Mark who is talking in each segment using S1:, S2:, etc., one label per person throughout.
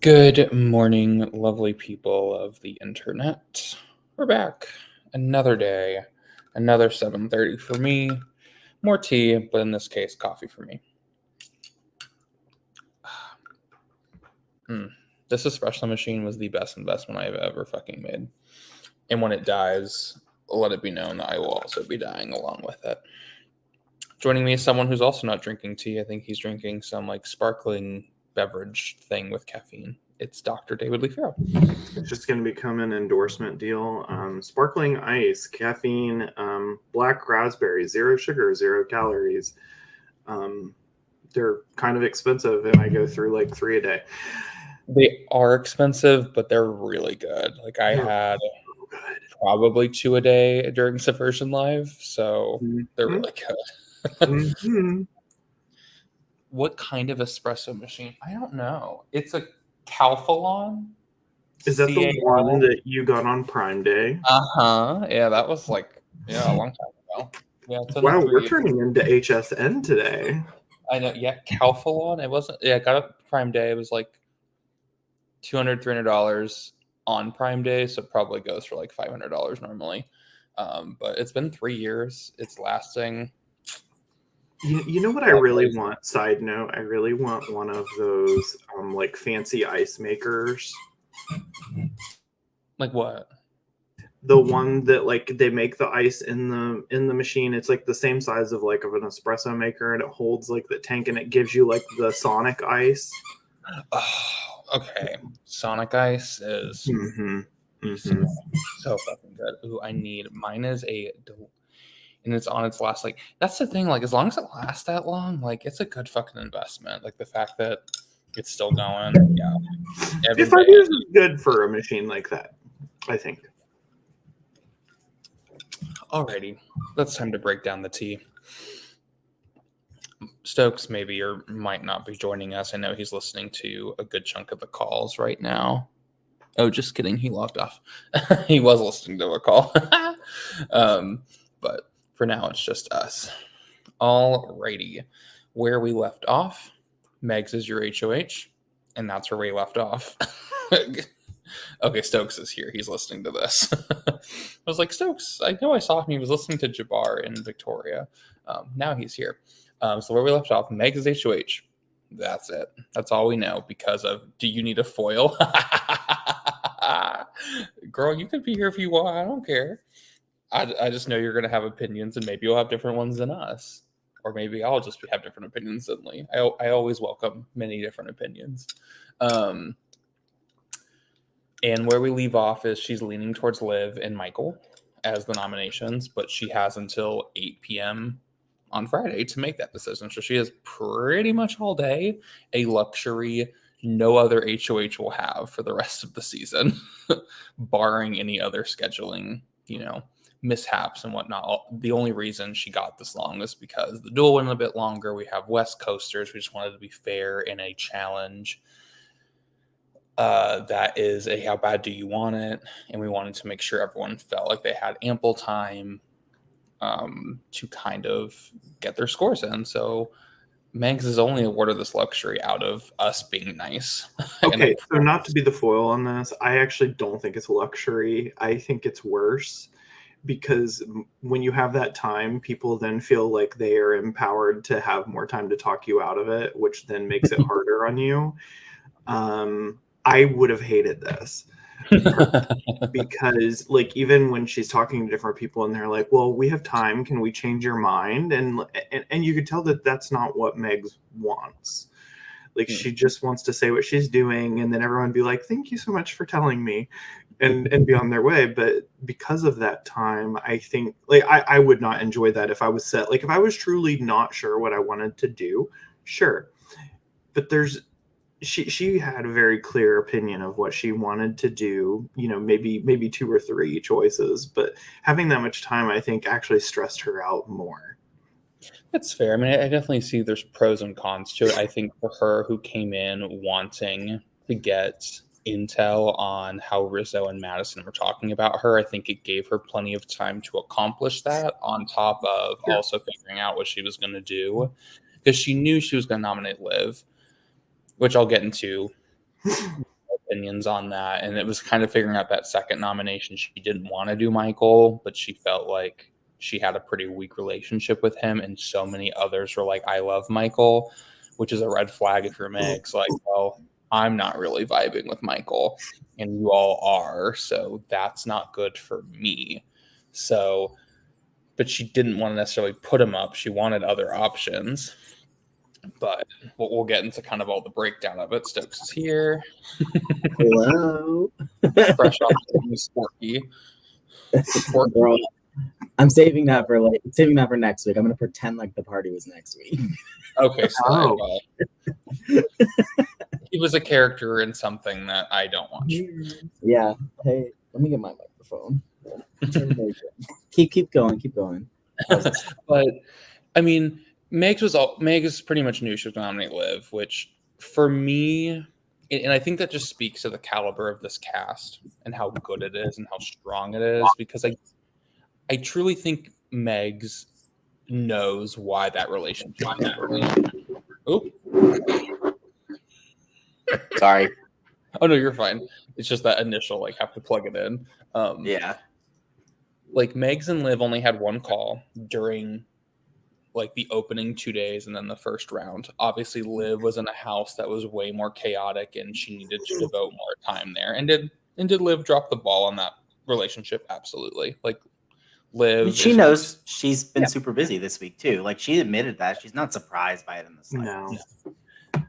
S1: Good morning, lovely people of the internet. We're back. Another day, another 7:30 for me. More tea, but in this case, coffee for me. This espresso machine was the best investment I've ever fucking made. And when it dies, let it be known that I will also be dying along with it. Joining me is someone who's also not drinking tea. I think he's drinking some sparkling beverage thing with caffeine. It's Dr. David Lee Farrell.
S2: It's just going to become an endorsement deal. Sparkling ice, caffeine, black raspberry, 0 sugar, 0 calories. They're kind of expensive, and I go through like 3 a day.
S1: They are expensive, but they're really good. I had probably 2 a day during Subversion Live, so they're really good. What kind of espresso machine? I don't know. It's a Calphalon.
S2: Is that the one that you got on Prime Day?
S1: Yeah, that was a long time ago. Yeah,
S2: wow, we're turning into HSN today.
S1: I know. Yeah, Calphalon. It wasn't. Yeah, I got it Prime Day. It was like $200, $300 on Prime Day, so it probably goes for like $500 normally. But it's been 3 years. It's lasting.
S2: You know what I really want? Side note, I really want one of those like fancy ice makers.
S1: Like what?
S2: The one that like they make the ice in the machine. It's like the same size of an espresso maker, and it holds like the tank, and it gives you like the Sonic ice.
S1: Oh, okay. Sonic ice is so fucking good. Ooh, I need mine is and it's on its last that's the thing, as long as it lasts that long, it's a good fucking investment. The fact that it's still going, yeah.
S2: 5 years is good for a machine like that, I think.
S1: Alrighty, that's time to break down the tea. Stokes maybe or might not be joining us. I know he's listening to a good chunk of the calls right now. Oh, just kidding. He logged off. He was listening to a call. But for now, it's just us. Alrighty. Where we left off, Megs is your HOH, and that's where we left off. Okay, Stokes is here. He's listening to this. I was like, Stokes, I know I saw him. He was listening to Jabbar in Victoria. Now he's here. So where we left off, Megs is HOH. That's it. That's all we know because of, do you need a foil? Girl, you could be here if you want. I don't care. I just know you're going to have opinions, and maybe you'll have different ones than us. Or maybe I'll just have different opinions than Lee. I always welcome many different opinions. And where we leave off is she's leaning towards Liv and Michael as the nominations, but she has until 8 p.m. on Friday to make that decision. So she has pretty much all day, a luxury no other HOH will have for the rest of the season, barring any other scheduling, mishaps and whatnot. The only reason she got this long is because the duel went a bit longer. We have West Coasters. We just wanted to be fair in a challenge that is a how bad do you want it? And we wanted to make sure everyone felt like they had ample time to kind of get their scores in. So Megs is only awarded this luxury out of us being nice.
S2: Okay, so not to be the foil on this, I actually don't think it's a luxury. I think it's worse, because when you have that time, people then feel like they are empowered to have more time to talk you out of it, which then makes it harder on you. I would have hated this. Because even when she's talking to different people and they're like, well, we have time, can we change your mind? And you could tell that that's not what Megs wants. She just wants to say what she's doing, and then everyone be like, thank you so much for telling me, and be on their way. But because of that time, I think I would not enjoy that if I was set. If I was truly not sure what I wanted to do, sure. But she had a very clear opinion of what she wanted to do, maybe 2 or 3 choices, but having that much time, I think, actually stressed her out more.
S1: That's fair. I mean, I definitely see there's pros and cons to it. I think for her, who came in wanting to get intel on how Rizzo and Madison were talking about her, I think it gave her plenty of time to accomplish that, on top of also figuring out what she was going to do, because she knew she was going to nominate Liv, which I'll get into opinions on that, and it was kind of figuring out that second nomination. She didn't want to do Michael, but she felt like she had a pretty weak relationship with him, and so many others were like, I love Michael, which is a red flag if you're Meg's like, well, I'm not really vibing with Michael, and you all are, so that's not good for me. So, but she didn't want to necessarily put him up. She wanted other options. But we'll get into kind of all the breakdown of it. Stokes is here.
S3: Hello.
S1: Fresh off the Sporky.
S3: Girl, I'm saving that for next week. I'm gonna pretend like the party was next week.
S1: Okay, so he was a character in something that I don't watch.
S3: Yeah. Hey, let me get my microphone. keep going.
S1: But I mean, Meg is pretty much knew she was going to nominate Liv, which for me, and I think that just speaks to the caliber of this cast and how good it is and how strong it is, because I truly think Meg's knows why that relationship happened. Oh,
S3: sorry.
S1: Oh no, you're fine. It's just that initial like have to plug it in.
S3: Yeah.
S1: Like Megs and Liv only had one call during like the opening 2 days and then the first round. Obviously, Liv was in a house that was way more chaotic and she needed to devote more time there. And did Liv drop the ball on that relationship? Absolutely. Like Liv,
S4: she knows she's been super busy this week too. Like she admitted that she's not surprised by it in the slightest.
S1: No.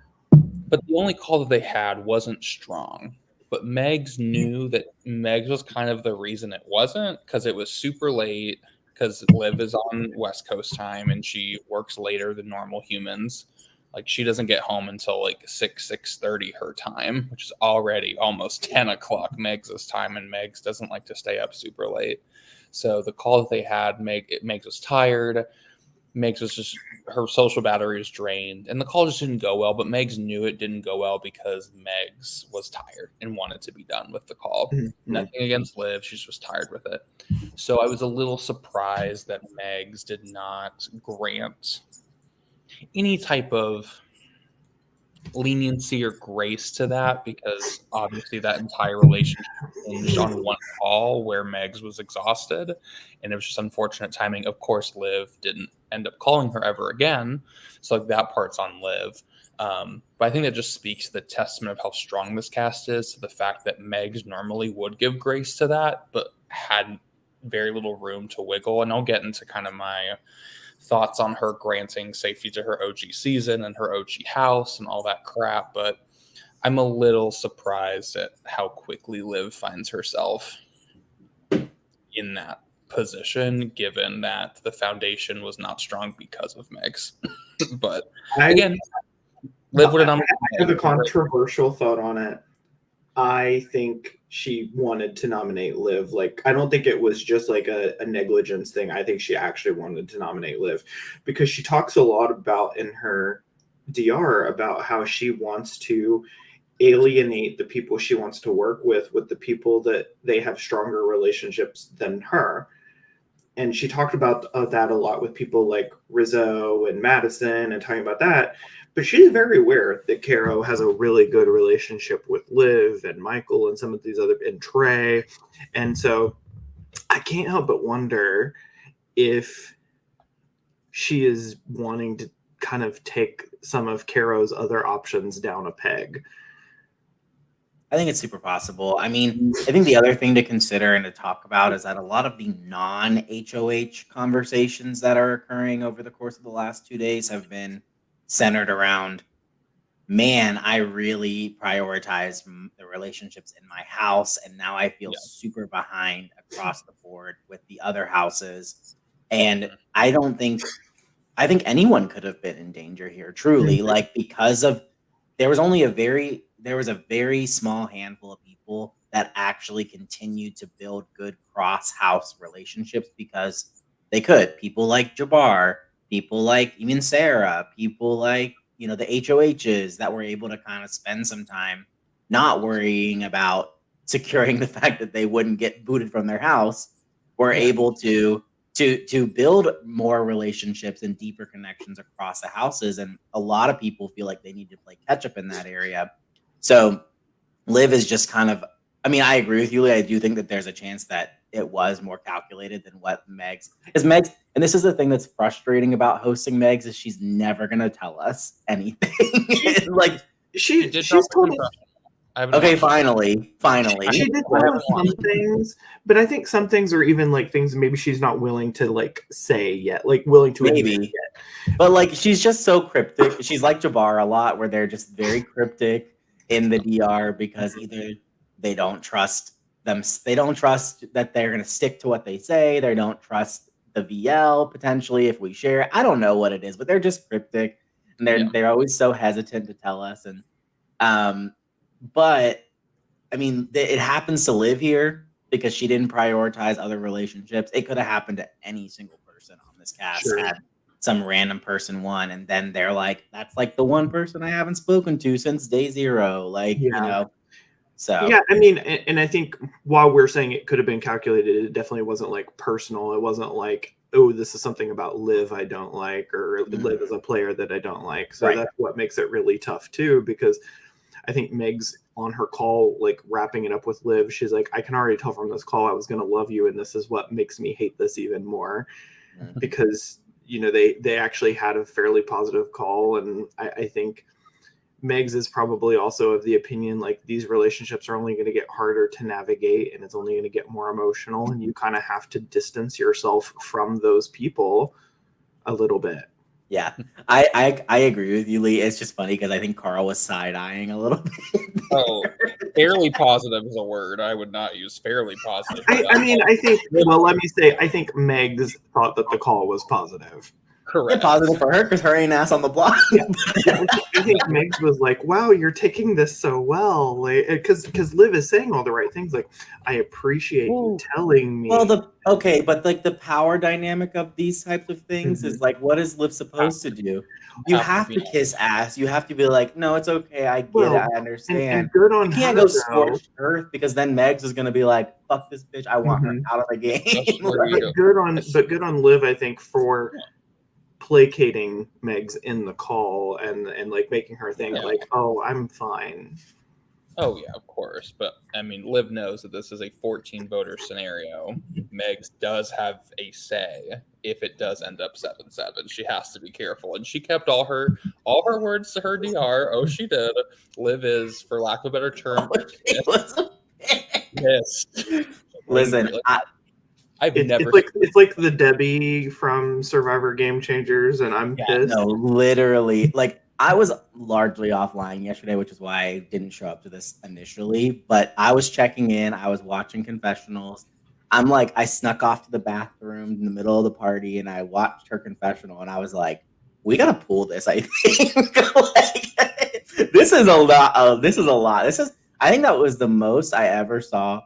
S1: But the only call that they had wasn't strong. But Megs knew that Megs was kind of the reason it wasn't, because it was super late. Because Liv is on West Coast time and she works later than normal humans. Like she doesn't get home until like 6:30 her time, which is already almost 10 o'clock Megs' time, and Megs doesn't like to stay up super late. So the call that they had, Megs was tired. Megs was just, her social battery was drained, and the call just didn't go well. But Megs knew it didn't go well because Megs was tired and wanted to be done with the call. Mm-hmm. Nothing against Liv, she just was tired with it. So I was a little surprised that Megs did not grant any type of leniency or grace to that, because obviously that entire relationship hinged on one call where Megs was exhausted, and it was just unfortunate timing. Of course, Liv didn't end up calling her ever again, so like that part's on Liv. But I think that just speaks to the testament of how strong this cast is, to the fact that Megs normally would give grace to that, but had very little room to wiggle. And I'll get into kind of my thoughts on her granting safety to her OG season and her OG house and all that crap, but I'm a little surprised at how quickly Liv finds herself in that position, given that the foundation was not strong because of Megs. But again, Liv would have.
S2: I have a controversial thought on it. I think she wanted to nominate Liv. Like, I don't think it was just like a negligence thing. I think she actually wanted to nominate Liv, because she talks a lot about in her DR about how she wants to alienate the people she wants to work with the people that they have stronger relationships than her. And she talked about that a lot with people like Rizzo and Madison and talking about that. But she's very aware that Caro has a really good relationship with Liv and Michael and some of these other, and Trey. And so I can't help but wonder if she is wanting to kind of take some of Caro's other options down a peg.
S4: I think it's super possible. I mean, I think the other thing to consider and to talk about is that a lot of the non-HOH conversations that are occurring over the course of the last 2 days have been centered around, man, I really prioritize the relationships in my house, and now I feel super behind across the board with the other houses. And I think anyone could have been in danger here, truly, like, because of there was a very small handful of people that actually continued to build good cross-house relationships because they could. People like Jabbar, people like even Sarah, people like, the HOHs that were able to kind of spend some time not worrying about securing the fact that they wouldn't get booted from their house, were able to build more relationships and deeper connections across the houses. And a lot of people feel like they need to play catch up in that area. So Liv is just kind of. I mean, I agree with you, Lee. I do think that there's a chance that it was more calculated than what Meg's. Because Meg's, and this is the thing that's frustrating about hosting Meg's, is she's never gonna tell us anything. Like
S2: She
S1: did
S2: she's
S1: drop a
S2: told us.
S1: confession. I haven't
S4: okay,
S1: watched it.
S4: finally.
S2: She did tell us some things, but I think some things are even like things maybe she's not willing to like say yet, like willing to admit
S4: Maybe.
S2: yet.
S4: But like she's just so cryptic. She's like Jabbar a lot, where they're just very cryptic in the DR because either they don't trust they don't trust that they're gonna stick to what they say, they don't trust the VL potentially if we share. I don't know what it is, but they're just cryptic and they're always so hesitant to tell us. And but I mean it happens to Live here because she didn't prioritize other relationships. It could have happened to any single person on this cast.
S2: Sure.
S4: Had some random person won, and then they're like, that's like the one person I haven't spoken to since day 0. Like, you know, so
S2: yeah, I mean, and I think while we're saying it could have been calculated, it definitely wasn't like personal. It wasn't like, oh, this is something about Liv I don't like, or Liv as a player that I don't like. So that's what makes it really tough too, because I think Meg's on her call, like wrapping it up with Liv, she's like, I can already tell from this call I was going to love you, and this is what makes me hate this even more, because you know they actually had a fairly positive call, and I think Megs is probably also of the opinion like these relationships are only going to get harder to navigate, and it's only going to get more emotional, and you kind of have to distance yourself from those people a little bit.
S4: Yeah, I agree with you, Lee. It's just funny because I think Carl was side-eyeing a little bit.
S1: Oh, fairly positive is a word I would not use. Fairly positive.
S2: I mean, I think, well, let me say, I think Megs thought that the call was positive.
S1: Correct.
S4: Yeah, positive for her because her ain't ass on the block.
S2: Yeah. I think Megs was like, wow, you're taking this so well. Like, because Liv is saying all the right things. Like, I appreciate you telling me.
S4: Well, but like the power dynamic of these types of things is like, what is Liv supposed to do? You have to kiss ass. You have to be like, no, it's okay. I get it. I understand.
S2: And good on
S4: you can't
S2: her,
S4: go scorched earth because then Megs is gonna be like, fuck this bitch. I want her out of the game.
S2: But good on Liv, I think, for placating Megs in the call and like making her think like, oh, I'm fine.
S1: Oh yeah, of course. But I mean, Liv knows that this is a 14 voter scenario. Megs does have a say if it does end up 7-7. She has to be careful, and she kept all her words to her DR. Oh, she did. Liv is, for lack of a better term, pissed.
S4: Listen,
S2: it's like the Debbie from Survivor Game Changers, and I'm pissed.
S4: No, literally, like I was largely offline yesterday, which is why I didn't show up to this initially. But I was checking in, I was watching confessionals. I'm like, I snuck off to the bathroom in the middle of the party, and I watched her confessional, and I was like, we gotta pull this. I think like, this is a lot. I think that was the most I ever saw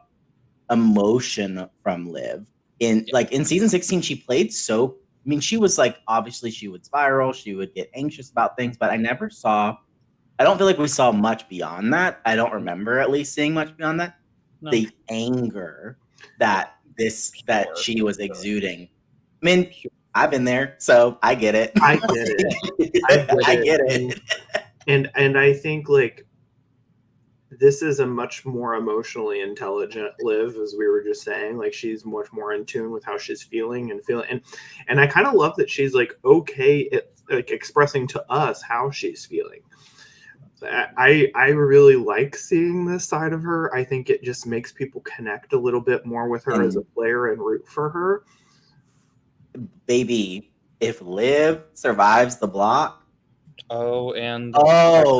S4: emotion from Liv. In season 16, she played so. I mean, she was like, obviously she would spiral, she would get anxious about things, but I don't feel like we saw much beyond that. I don't remember at least seeing much beyond that. No. The anger that she was exuding. I mean, I've been there, so I get it.
S2: I get it. And I think like this is a much more emotionally intelligent Liv, as we were just saying. Like she's much more in tune with how she's feeling, and I kind of love that she's like okay at like expressing to us how she's feeling. I really like seeing this side of her. I think it just makes people connect a little bit more with her as a player and root for her.
S4: Baby, if Liv survives the block,
S1: oh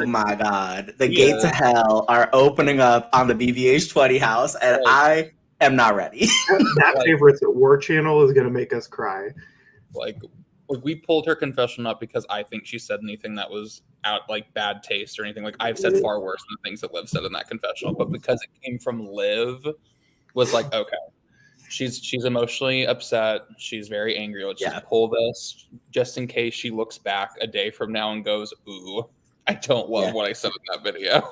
S1: my
S4: God, the gates of hell are opening up on the BBH20 house, and I am not ready.
S2: That favorites at War Channel is gonna make us cry.
S1: Like we pulled her confession up because I think she said anything that was out like bad taste or anything. Like I've said far worse than the things that Liv said in that confessional, but because it came from Liv, was like, okay, she's emotionally upset. She's very angry. Let's just pull this just in case she looks back a day from now and goes, ooh, I don't love what I said in that video.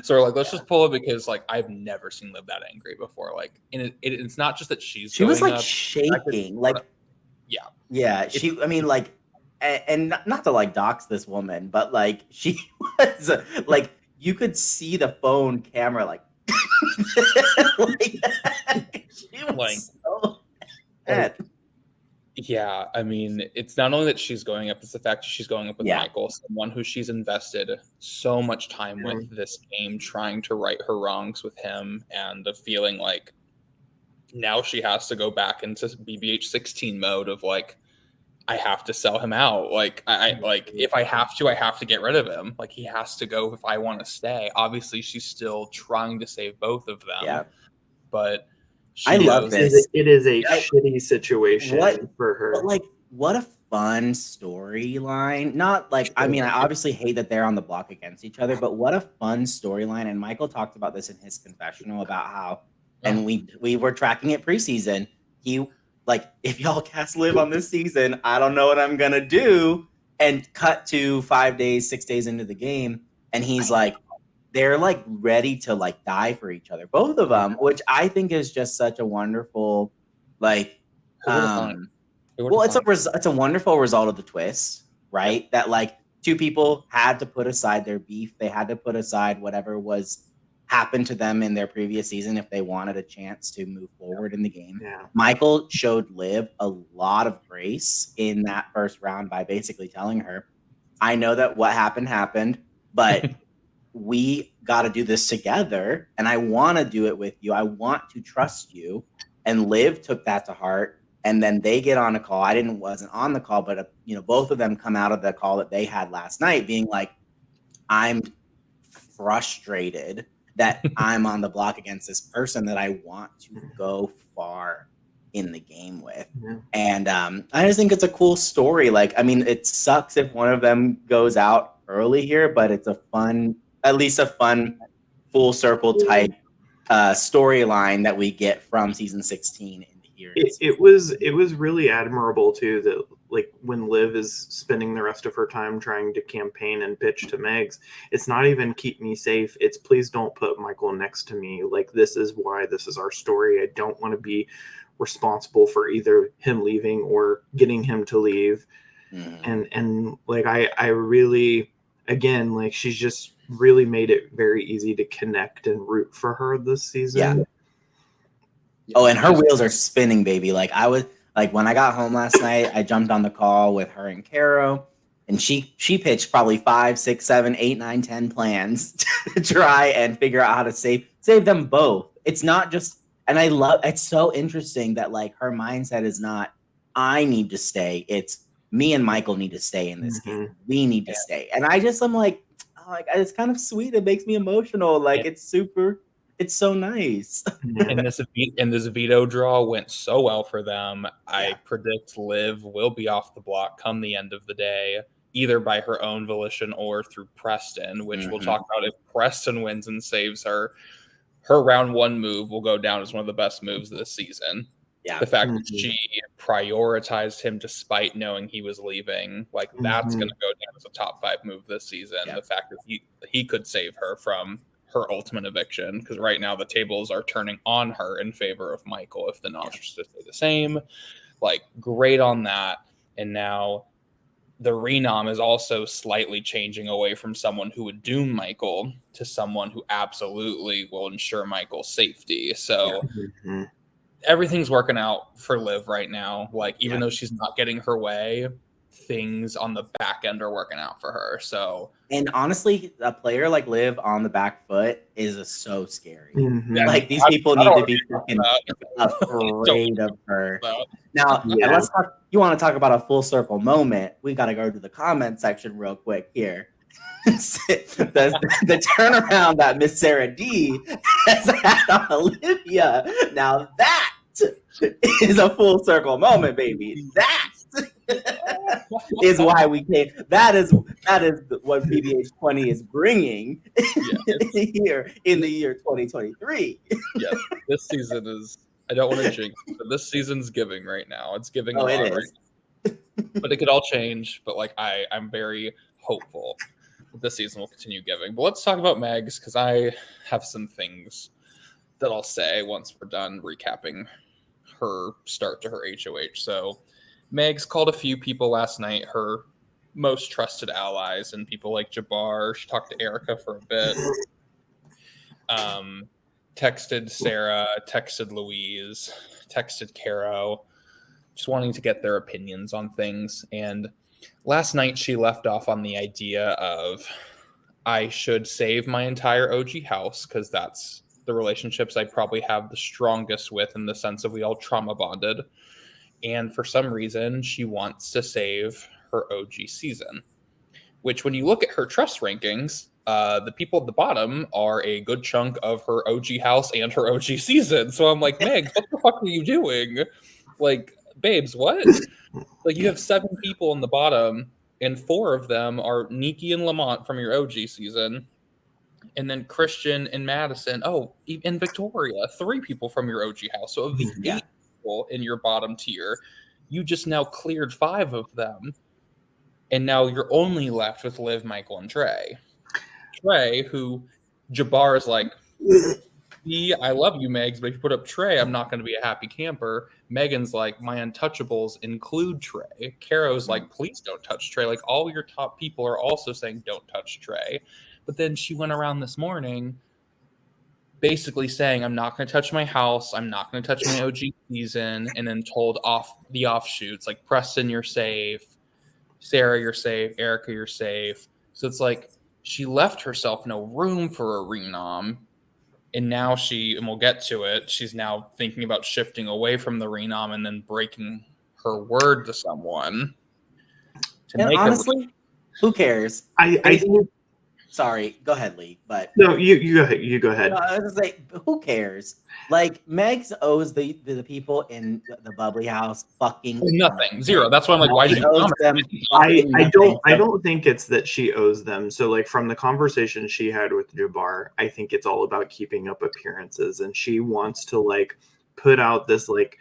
S1: So we're like, let's just pull it because like I've never seen Liv that angry before. Like, and it's not just that she
S4: was like shaking, like she. I mean, like, and not to like dox this woman, but like she was like you could see the phone camera like, like she was
S1: Like,
S4: so mad.
S1: yeah, I mean, it's not only that she's going up, it's the fact that she's going up with
S4: Yeah.
S1: Michael, someone who she's invested so much time with this game, trying to right her wrongs with him, and the feeling like now she has to go back into BBH16 mode of like, I have to sell him out. Like, I like, if I have to get rid of him. Like, he has to go if I want to stay. Obviously, she's still trying to save both of them.
S4: Yeah.
S1: But
S4: I love this.
S2: It is a shitty situation for her.
S4: But like, what a fun storyline. Not like, I mean, I obviously hate that they're on the block against each other, but what a fun storyline. And Michael talked about this in his confessional about how, and we were tracking it preseason. He like, if y'all cast Liv on this season, I don't know what I'm gonna do. And cut to 5 days, 6 days into the game, and he's like, they're like ready to like die for each other, both of them, which I think is just such a wonderful, like, well, it's a wonderful result of the twist, right? Yep. That like two people had to put aside their beef, they had to put aside whatever was happened to them in their previous season if they wanted a chance to move forward in the game.
S2: Yeah.
S4: Michael showed Liv a lot of grace in that first round by basically telling her, I know that what happened, but we got to do this together, and I want to do it with you. I want to trust you. And Liv took that to heart, and then they get on a call. I wasn't on the call, but both of them come out of the call that they had last night being like, I'm frustrated that I'm on the block against this person that I want to go far in the game with. Yeah. And I just think it's a cool story. Like, I mean, it sucks if one of them goes out early here, but it's at least a fun full circle type storyline that we get from season 16 into here.
S2: It was really admirable too that like when Liv is spending the rest of her time trying to campaign and pitch to Megs, it's not even keep me safe. It's please don't put Michael next to me. Like, this is why this is our story. I don't want to be responsible for either him leaving or getting him to leave. And like I really, again, like she's just really made it very easy to connect and root for her this season.
S4: Yeah. Oh, and her wheels are spinning, baby. Like, I was like, when I got home last night, I jumped on the call with her and Caro, and she pitched probably 5, 6, 7, 8, 9, 10 plans to try and figure out how to save them both. It's not just, and it's so interesting that like her mindset is not, I need to stay. It's me and Michael need to stay in this game. We need to stay. And I'm like, it's kind of sweet. It makes me emotional. Like, it's so nice.
S1: And this veto draw went so well for them. I predict Liv will be off the block come the end of the day, either by her own volition or through Preston, which we'll talk about. If Preston wins and saves her round 1 move will go down as one of the best moves of this season. Yeah. The fact that she prioritized him despite knowing he was leaving, like that's going to go down as a top 5 move this season. Yeah. The fact that he could save her from her ultimate eviction, because right now the tables are turning on her in favor of Michael if the noms stay the same. Like, great on that. And now the renom is also slightly changing away from someone who would doom Michael to someone who absolutely will ensure Michael's safety. So everything's working out for Liv right now. Like, even though she's not getting her way, things on the back end are working out for her. So,
S4: and honestly, a player like Liv on the back foot is so scary. Like, these people need to be fucking afraid of her. Now, let's talk. You want to talk about a full circle moment? We got to go to the comment section real quick here. the turnaround that Miss Sarah D has had on Olivia. Now that is a full circle moment, baby. That is why we came. That is what BBH20 is bringing here in the year 2023.
S1: Yes, this season is. I don't want to jinx it, but this season's giving right now. It's giving a lot right now. But it could all change. But like I'm very hopeful that this season will continue giving. But let's talk about Megs, because I have some things that I'll say once we're done recapping her start to her HOH. So Megs called a few people last night her most trusted allies and people like Jabbar. She talked to Erica for a bit. Texted Sarah, texted Louise, texted Caro, just wanting to get their opinions on things. And last night she left off on the idea of I should save my entire OG house because that's the relationships I probably have the strongest with in the sense of we all trauma bonded. And for some reason, she wants to save her OG season, which when you look at her trust rankings, the people at the bottom are a good chunk of her OG house and her OG season. So I'm like, Meg, what the fuck are you doing? Like, babes, what? Like, you have 7 people in the bottom, and 4 of them are Nikki and Lamont from your OG season. And then Christian and Madison. Oh, and Victoria, 3 people from your OG house. So of the 8 people in your bottom tier, you just now cleared 5 of them. And now you're only left with Liv, Michael, and Trey. Trey, who Jabbar is like, I love you, Megs, but if you put up Trey, I'm not going to be a happy camper. Megan's like, my untouchables include Trey. Caro's like, please don't touch Trey. Like, all your top people are also saying don't touch Trey. But then she went around this morning basically saying, I'm not going to touch my house. I'm not going to touch my OG season. And then told off the offshoots, like, Preston, you're safe. Sarah, you're safe. Erica, you're safe. So it's like she left herself no room for a renom. And now and we'll get to it, she's now thinking about shifting away from the renom and then breaking her word to someone.
S4: And honestly, who cares?
S2: I think.
S4: Sorry, go ahead, Lee. But
S2: no, you go ahead. You go ahead.
S4: I was gonna say, who cares? Like, Megs owes the people in the bubbly house fucking
S1: nothing, 0. That's why I'm like, why did you comment?
S2: I don't think it's that she owes them. So, like, from the conversation she had with Jabbar, I think it's all about keeping up appearances, and she wants to like put out this like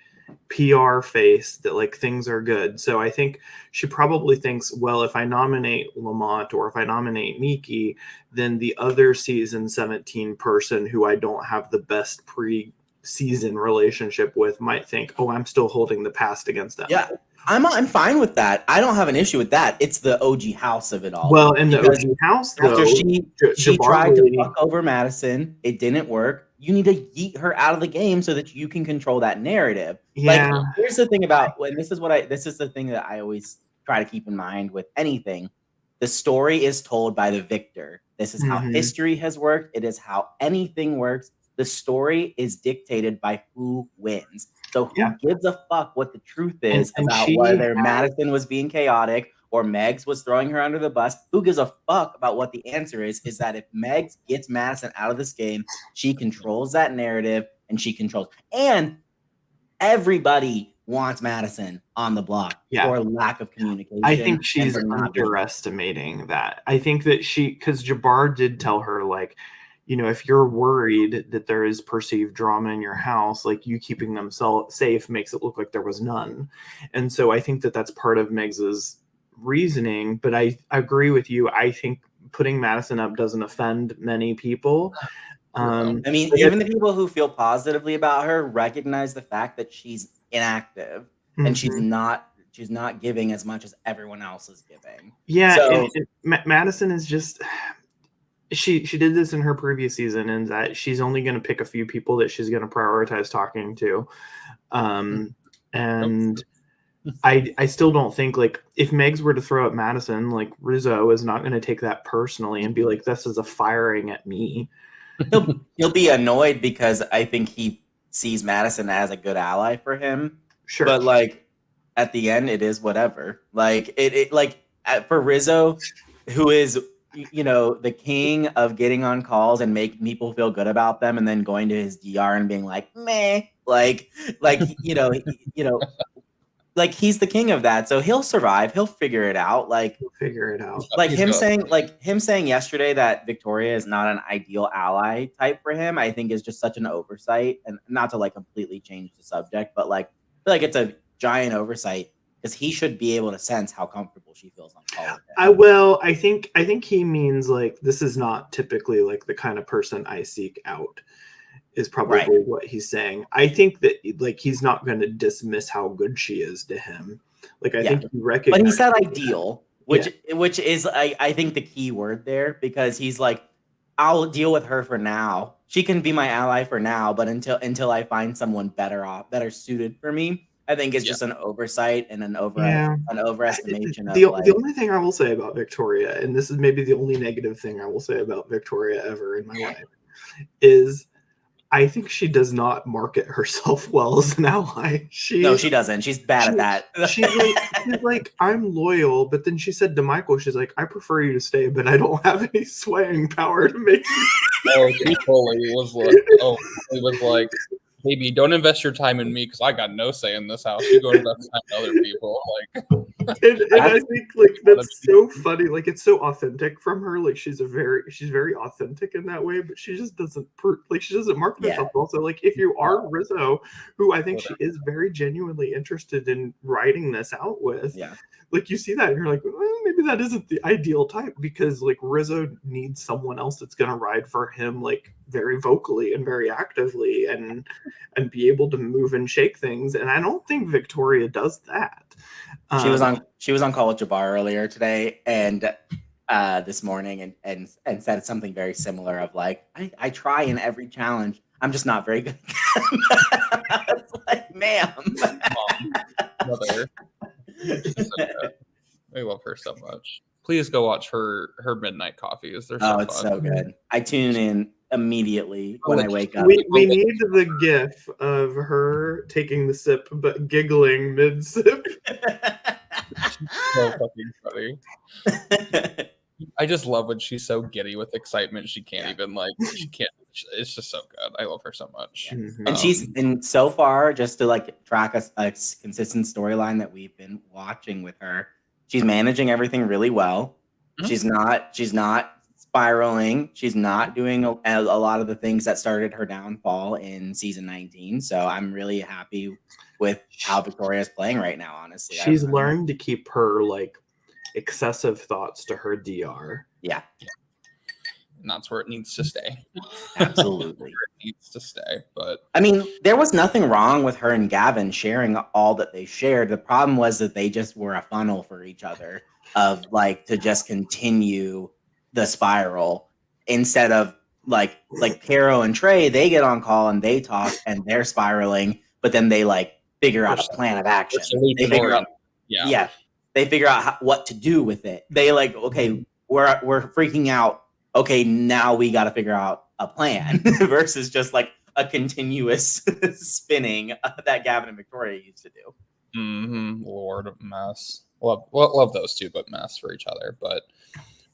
S2: PR face that like things are good. So I think she probably thinks, well, if I nominate Lamont or if I nominate Nikki, then the other season 17 person who I don't have the best pre-season relationship with might think, oh, I'm still holding the past against them.
S4: Yeah, I'm fine with that. I don't have an issue with that. It's the OG house of it all.
S2: Well, in the OG house, though,
S4: after she tried to fuck over Madison, it didn't work. You need to yeet her out of the game so that you can control that narrative.
S2: Yeah.
S4: Like, here's the thing about, and this is the thing that I always try to keep in mind with anything. The story is told by the victor. This is how history has worked. It is how anything works. The story is dictated by who wins. So who gives a fuck what the truth is about whether Madison was being chaotic or Megs was throwing her under the bus? Who gives a fuck about what the answer is that if Megs gets Madison out of this game, she controls that narrative and she controls. And everybody wants Madison on the block for lack of communication.
S2: I think she's underestimating that. I think that because Jabbar did tell her, like, you know, if you're worried that there is perceived drama in your house, like, you keeping them safe makes it look like there was none. And so I think that that's part of Megs's reasoning. But I agree with you. I think putting Madison up doesn't offend many people.
S4: I mean, even the people who feel positively about her recognize the fact that she's inactive and she's not giving as much as everyone else is giving.
S2: Yeah, so, Madison is just... She did this in her previous season, and that she's only going to pick a few people that she's going to prioritize talking to. And I still don't think, like, if Megs were to throw at Madison, like, Rizzo is not going to take that personally and be like, this is a firing at me.
S4: He'll be annoyed because I think he sees Madison as a good ally for him.
S2: Sure.
S4: But, like, at the end, it is whatever. Like, for Rizzo, who is, you know, the king of getting on calls and making people feel good about them and then going to his DR and being like, meh, like, you know, like, he's the king of that. So he'll survive. He'll figure it out. Like, Like him saying yesterday that Victoria is not an ideal ally type for him, I think is just such an oversight. And not to like completely change the subject, but like, I feel like it's a giant oversight because he should be able to sense how comfortable she feels on call with him.
S2: I think he means, like, this is not typically like the kind of person I seek out, is probably what he's saying. I think that, like, he's not going to dismiss how good she is to him. Like, I think he recognizes.
S4: But he said ideal. which is I think the key word there, because he's like, I'll deal with her for now. She can be my ally for now, but until I find someone better suited for me, I think it's just an oversight and an overestimation of
S2: The
S4: like,
S2: only thing I will say about Victoria, and this is maybe the only negative thing I will say about Victoria ever in my life, is I think she does not market herself well as an ally.
S4: no, she doesn't. She's bad at that.
S2: She's like, I'm loyal, but then she said to Michael, she's like, I prefer you to stay, but I don't have any swaying power to make you.
S1: He totally was like, baby, don't invest your time in me because I got no say in this house. You go invest time in other people. Like,
S2: and I think like that's so funny. Like it's so authentic from her. Like she's very authentic in that way, but she just doesn't she doesn't market herself. Also, like if you are Rizzo, who I think she is very genuinely interested in writing this out with, like you see that and you're like, well, maybe that isn't the ideal type, because like Rizzo needs someone else that's gonna ride for him like very vocally and very actively and be able to move and shake things. And I don't think Victoria does that.
S4: She was on call with Jabbar earlier today and this morning and said something very similar of like, I try in every challenge. I'm just not very good. It's like, ma'am.
S1: Mother. I love her so much. Please go watch her midnight coffees. They're so
S4: it's
S1: fun.
S4: so good. I tune in immediately when I wake up.
S2: We need the gif of her taking the sip but giggling mid sip.
S1: So fucking funny. I just love when she's so giddy with excitement. She can't even it's just so good. I love her so much.
S2: Mm-hmm.
S4: And so far, just to like track a consistent storyline that we've been watching with her, she's managing everything really well. Mm-hmm. She's not spiraling. She's not doing a lot of the things that started her downfall in season 19. So I'm really happy with how Victoria's playing right now, honestly.
S2: She's learned to keep her like excessive thoughts to her DR.
S4: Yeah.
S1: And that's where it needs to stay.
S4: Absolutely.
S1: It needs to stay. But
S4: I mean, there was nothing wrong with her and Gavin sharing all that they shared. The problem was that they just were a funnel for each other of like to just continue the spiral instead of like Caro and Trey, they get on call and they talk and they're spiraling, but then they like figure out a plan of action. They figure out, they figure out what to do with it. They like, okay, we're freaking out. Okay, now we got to figure out a plan versus just like a continuous spinning that Gavin and Victoria used to do.
S1: Mm-hmm. Lord of mess. Love those two, but mess for each other. But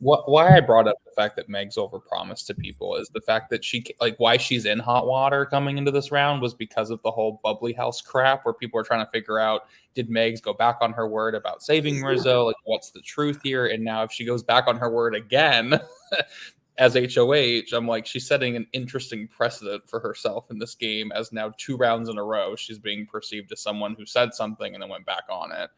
S1: why I brought up the fact that Meg's overpromised to people is the fact that she why she's in hot water coming into this round was because of the whole bubbly house crap where people are trying to figure out, did Megs go back on her word about saving Rizzo? Like, what's the truth here? And now if she goes back on her word again as HOH, I'm like, she's setting an interesting precedent for herself in this game, as now 2 rounds in a row she's being perceived as someone who said something and then went back on it.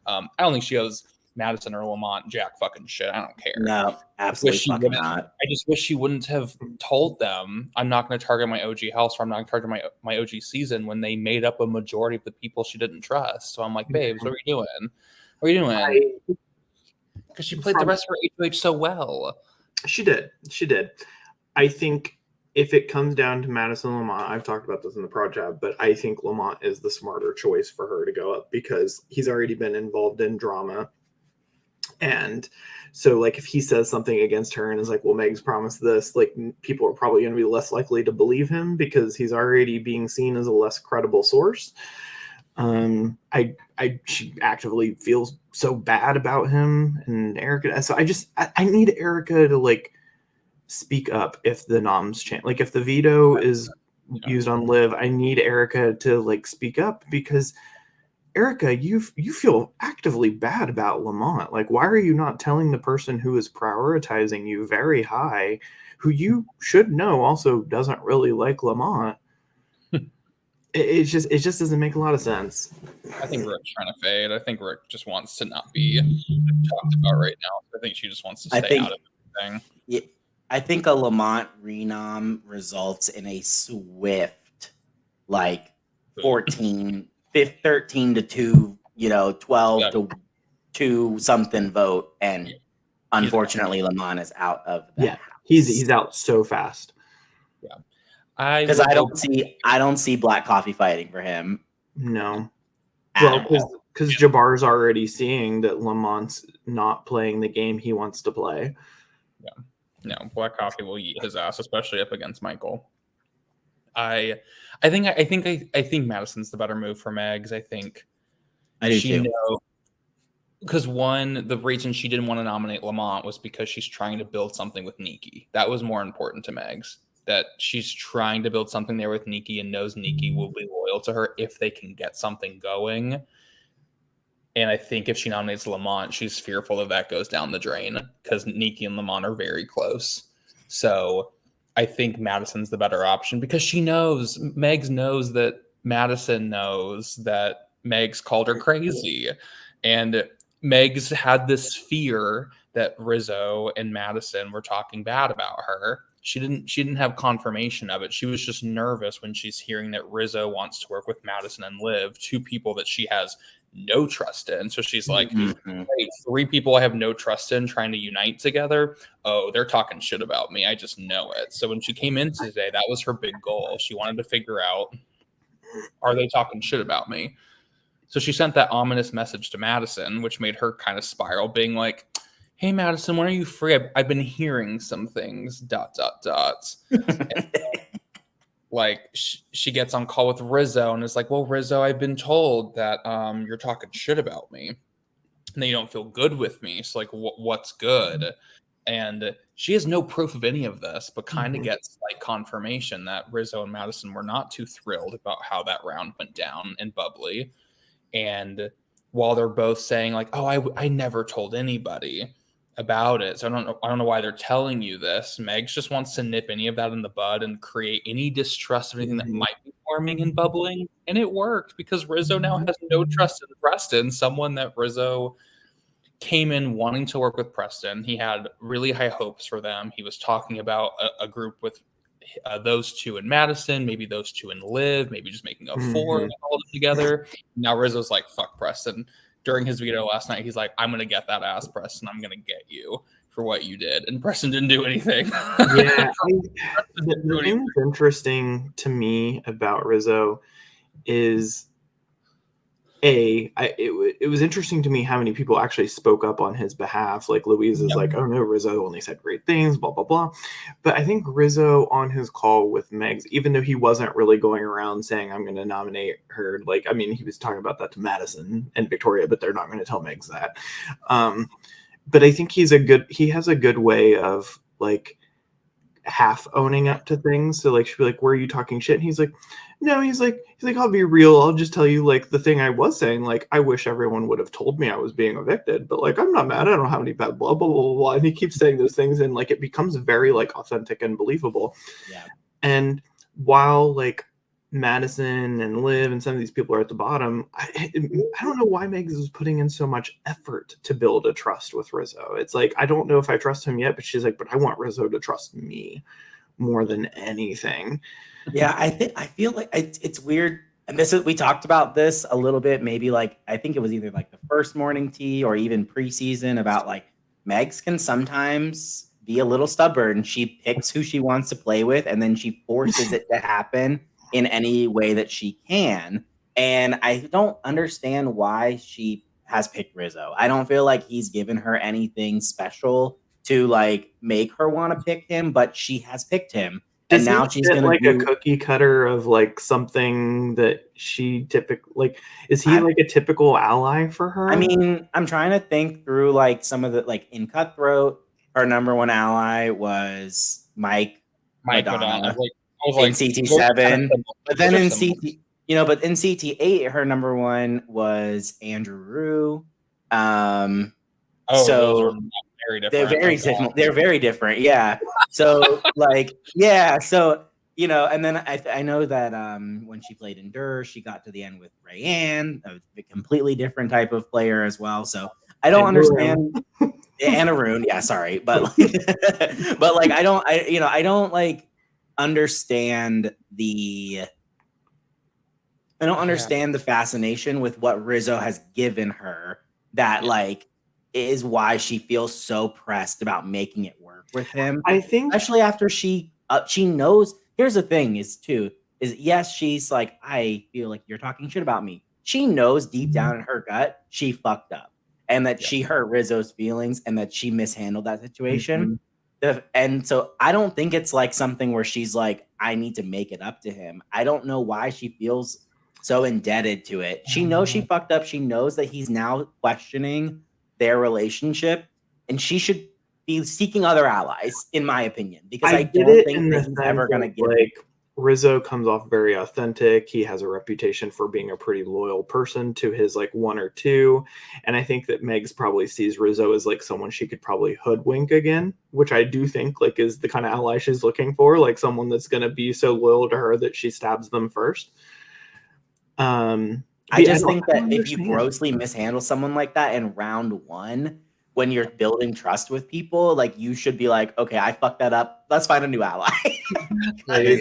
S1: I don't think she owes Madison or Lamont jack fucking shit. I don't care.
S4: No, absolutely not.
S1: I just wish she wouldn't have told them, I'm not going to target my OG house, or I'm not going to target my OG season, when they made up a majority of the people she didn't trust. So I'm like, babes, what are you doing? What are you doing? Because she played the rest of her HOH so well.
S2: She did. I think if it comes down to Madison Lamont, I've talked about this in the Pro Job, but I think Lamont is the smarter choice for her to go up because he's already been involved in drama. And so, like, if he says something against her and is like, well, Meg's promised this, like, people are probably going to be less likely to believe him because he's already being seen as a less credible source. She actively feels so bad about him and Erica. So I need Erica to like speak up if the noms chant. Like if the veto is used on Liv, I need Erica to like speak up because Erica, you feel actively bad about Lamont. Like, why are you not telling the person who is prioritizing you very high, who you should know also doesn't really like Lamont? It just doesn't make a lot of sense.
S1: I think Rick's trying to fade. I think Rick just wants to not be talked about right now. I think she just wants to stay out of everything.
S4: Yeah, I think a Lamont renom results in a swift, like 13 to 2, 12 to 2-something vote, and unfortunately Lamont is out of that house.
S2: He's out so fast.
S4: Because I don't see Black Coffee fighting for him.
S2: No. Well, because Jabbar's already seeing that Lamont's not playing the game he wants to play.
S1: Yeah. No, Black Coffee will eat his ass, especially up against Michael. I think Madison's the better move for Megs. I think
S4: I do too.
S1: Because the reason she didn't want to nominate Lamont was because she's trying to build something with Nikki. That was more important to Megs. That she's trying to build something there with Nikki and knows Nikki will be loyal to her if they can get something going. And I think if she nominates Lamont, she's fearful that goes down the drain because Nikki and Lamont are very close. So I think Madison's the better option because Megs knows that Madison knows that Megs called her crazy. And Megs had this fear that Rizzo and Madison were talking bad about her. She didn't have confirmation of it. She was just nervous when she's hearing that Rizzo wants to work with Madison and Liv, 2 people that she has no trust in. So she's like, hey, 3 people I have no trust in trying to unite together. Oh, they're talking shit about me. I just know it. So when she came in today, that was her big goal. She wanted to figure out, are they talking shit about me? So she sent that ominous message to Madison, which made her kind of spiral, being like, hey, Madison, when are you free? I've been hearing some things, ... And, like, she gets on call with Rizzo and is like, well, Rizzo, I've been told that you're talking shit about me. And then you don't feel good with me. So, like, what's good? And she has no proof of any of this, but kind of gets, like, confirmation that Rizzo and Madison were not too thrilled about how that round went down in Bubbly. And while they're both saying, like, oh, I never told anybody about it, so I don't know why they're telling you this. Megs just wants to nip any of that in the bud and create any distrust of anything that might be forming and bubbling, and it worked because Rizzo now has no trust in Preston, someone that Rizzo came in wanting to work with Preston. He had really high hopes for them. He was talking about a group with those 2 in Madison, maybe those 2 in Liv, maybe just making a 4 and all of them together. Now Rizzo's like, fuck Preston. During his veto last night, he's like, I'm going to get that ass, Preston. I'm going to get you for what you did. And Preston didn't do anything.
S2: Yeah. The thing that's interesting to me about Rizzo is, it was interesting to me how many people actually spoke up on his behalf. Like Louise is like, oh no, Rizzo only said great things, blah, blah, blah. But I think Rizzo on his call with Megs, even though he wasn't really going around saying, I'm going to nominate her, like, I mean, he was talking about that to Madison and Victoria, but they're not going to tell Megs that. But I think he has a good way of, like, half owning up to things. So, like, she'd be like, where are you talking shit? And he's like, no, he's like, I'll be real. I'll just tell you, like, the thing I was saying, like, I wish everyone would have told me I was being evicted, but, like, I'm not mad. I don't have any bad blah, blah, blah, blah. And he keeps saying those things, and, like, it becomes very, like, authentic and believable.
S4: Yeah.
S2: And while, like, Madison and Liv and some of these people are at the bottom, I don't know why Megs is putting in so much effort to build a trust with Rizzo. It's like, I don't know if I trust him yet, but she's like, but I want Rizzo to trust me more than anything.
S4: Yeah, I feel like it's weird. And we talked about this a little bit, maybe, like, I think it was either like the first morning tea or even preseason, about, like, Megs can sometimes be a little stubborn. She picks who she wants to play with, and then she forces it to happen in any way that she can. And I don't understand why she has picked Rizzo. I don't feel like he's given her anything special to, like, make her want to pick him, but she has picked him. And now she's gonna
S2: like a cookie cutter of, like, something that she typically, like, is he like a typical ally for her?
S4: I mean, I'm trying to think through, like, some of the, like, in Cutthroat, her number 1 ally was Mike Madonna. In CT7, but then in CT, but in CT8, her number 1 was Andrew Rue.
S1: Those are very different.
S4: They're very different. They're very different. Yeah. So, like, yeah. So, and then I know that when she played Endure, she got to the end with Rayanne, a completely different type of player as well. So I don't understand. And Arun, yeah, sorry, but like I don't like understand the. I don't understand the fascination with what Rizzo has given her that like is why she feels so pressed about making it work with him.
S2: I think
S4: Especially after she knows. Here's the thing is yes, she's like, I feel like you're talking shit about me. She knows deep down in her gut she fucked up and that she hurt Rizzo's feelings and that she mishandled that situation. And so I don't think it's like something where she's like, I need to make it up to him. I don't know why she feels so indebted to it. She knows she fucked up. She knows that he's now questioning their relationship, and she should be seeking other allies, in my opinion, because I
S2: get
S4: don't
S2: it
S4: think
S2: in the
S4: that he's ever
S2: sense
S4: going to
S2: of,
S4: give.
S2: like, Rizzo comes off very authentic. He has a reputation for being a pretty loyal person to his like one or two. And I think that Megs probably sees Rizzo as like someone she could probably hoodwink again, which I do think like is the kind of ally she's looking for, like someone that's going to be so loyal to her that she stabs them first.
S4: I just think that if you grossly mishandle someone like that in round one, when you're building trust with people, like you should be like, okay, I fucked that up. Let's find a new ally.
S1: I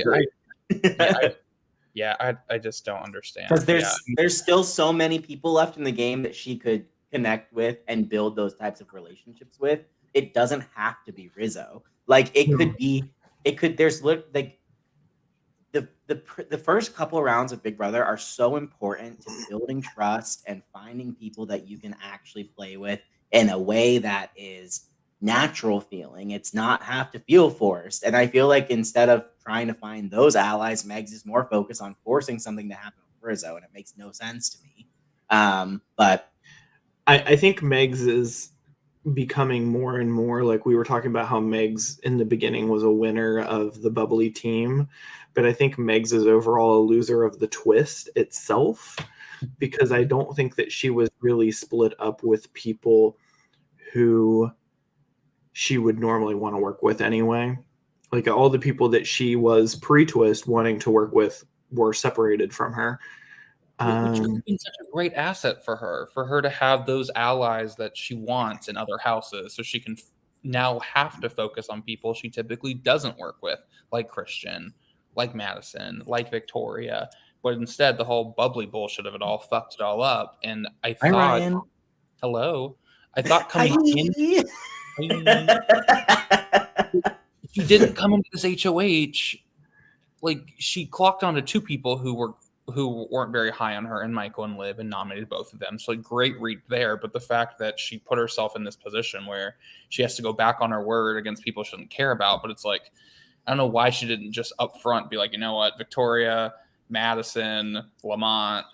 S1: just don't understand.
S4: Because there's still so many people left in the game that she could connect with and build those types of relationships with. It doesn't have to be Rizzo. Like there's like the first couple of rounds of Big Brother are so important to building trust and finding people that you can actually play with in a way that is natural feeling. It's not have to feel forced. And I feel like instead of trying to find those allies, Megs is more focused on forcing something to happen with Rizzo, and it makes no sense to me. But
S2: I think Megs is becoming more and more like we were talking about how Megs in the beginning was a winner of the bubbly team, but I think Megs is overall a loser of the twist itself, because I don't think that she was really split up with people who she would normally want to work with anyway. Like all the people that she was pre-twist wanting to work with were separated from her.
S1: Which would have been such a great asset for her to have those allies that she wants in other houses, so she can now have to focus on people she typically doesn't work with, like Christian, like Madison, like Victoria. But instead, the whole bubbly bullshit of it all fucked it all up. And I thought,
S4: Ryan.
S1: Hello, I thought coming in, she didn't come into this HOH. Like she clocked onto two people who weren't very high on her, and Michael and Liv, and nominated both of them. So like great read there. But the fact that she put herself in this position where she has to go back on her word against people she doesn't care about, but it's like, I don't know why she didn't just up front be like, you know what, Victoria, Madison, Lamont,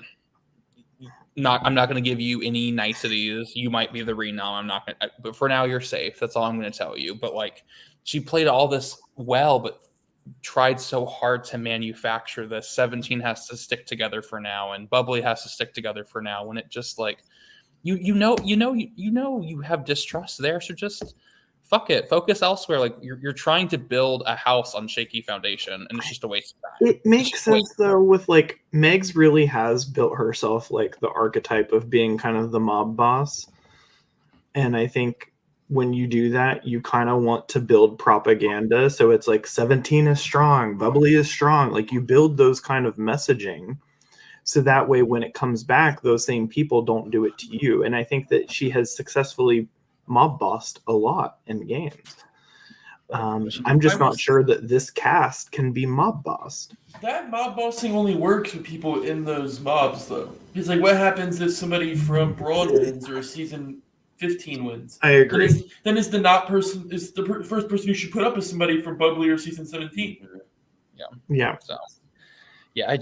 S1: I'm not going to give you any niceties. You might be the renom. I'm not going to, but for now you're safe. That's all I'm going to tell you. But like she played all this well, but tried so hard to manufacture this 17 has to stick together for now and bubbly has to stick together for now, when it just like you have distrust there, so just fuck it, focus elsewhere. Like you're trying to build a house on shaky foundation, and it's just a waste of time.
S2: It makes sense though, with like Megs really has built herself like the archetype of being kind of the mob boss, and I think when you do that, you kind of want to build propaganda. So it's like 17 is strong, bubbly is strong. Like you build those kind of messaging. So that way, when it comes back, those same people don't do it to you. And I think that she has successfully mob bossed a lot in games. I'm just not sure that this cast can be mob bossed.
S5: That mob bossing only works with people in those mobs, though. It's like, what happens if somebody from Broad wins or season 15 wins?
S2: I agree.
S5: Then is the not person is the first person you should put up as somebody from Bubbly or season 17.
S2: Yeah.
S1: So yeah,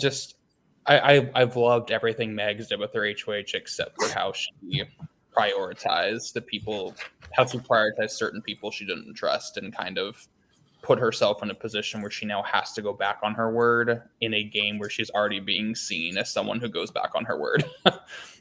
S1: I've loved everything Megs did with her HOH, except for how she prioritized the people, how she prioritized certain people she didn't trust, and kind of put herself in a position where she now has to go back on her word in a game where she's already being seen as someone who goes back on her word.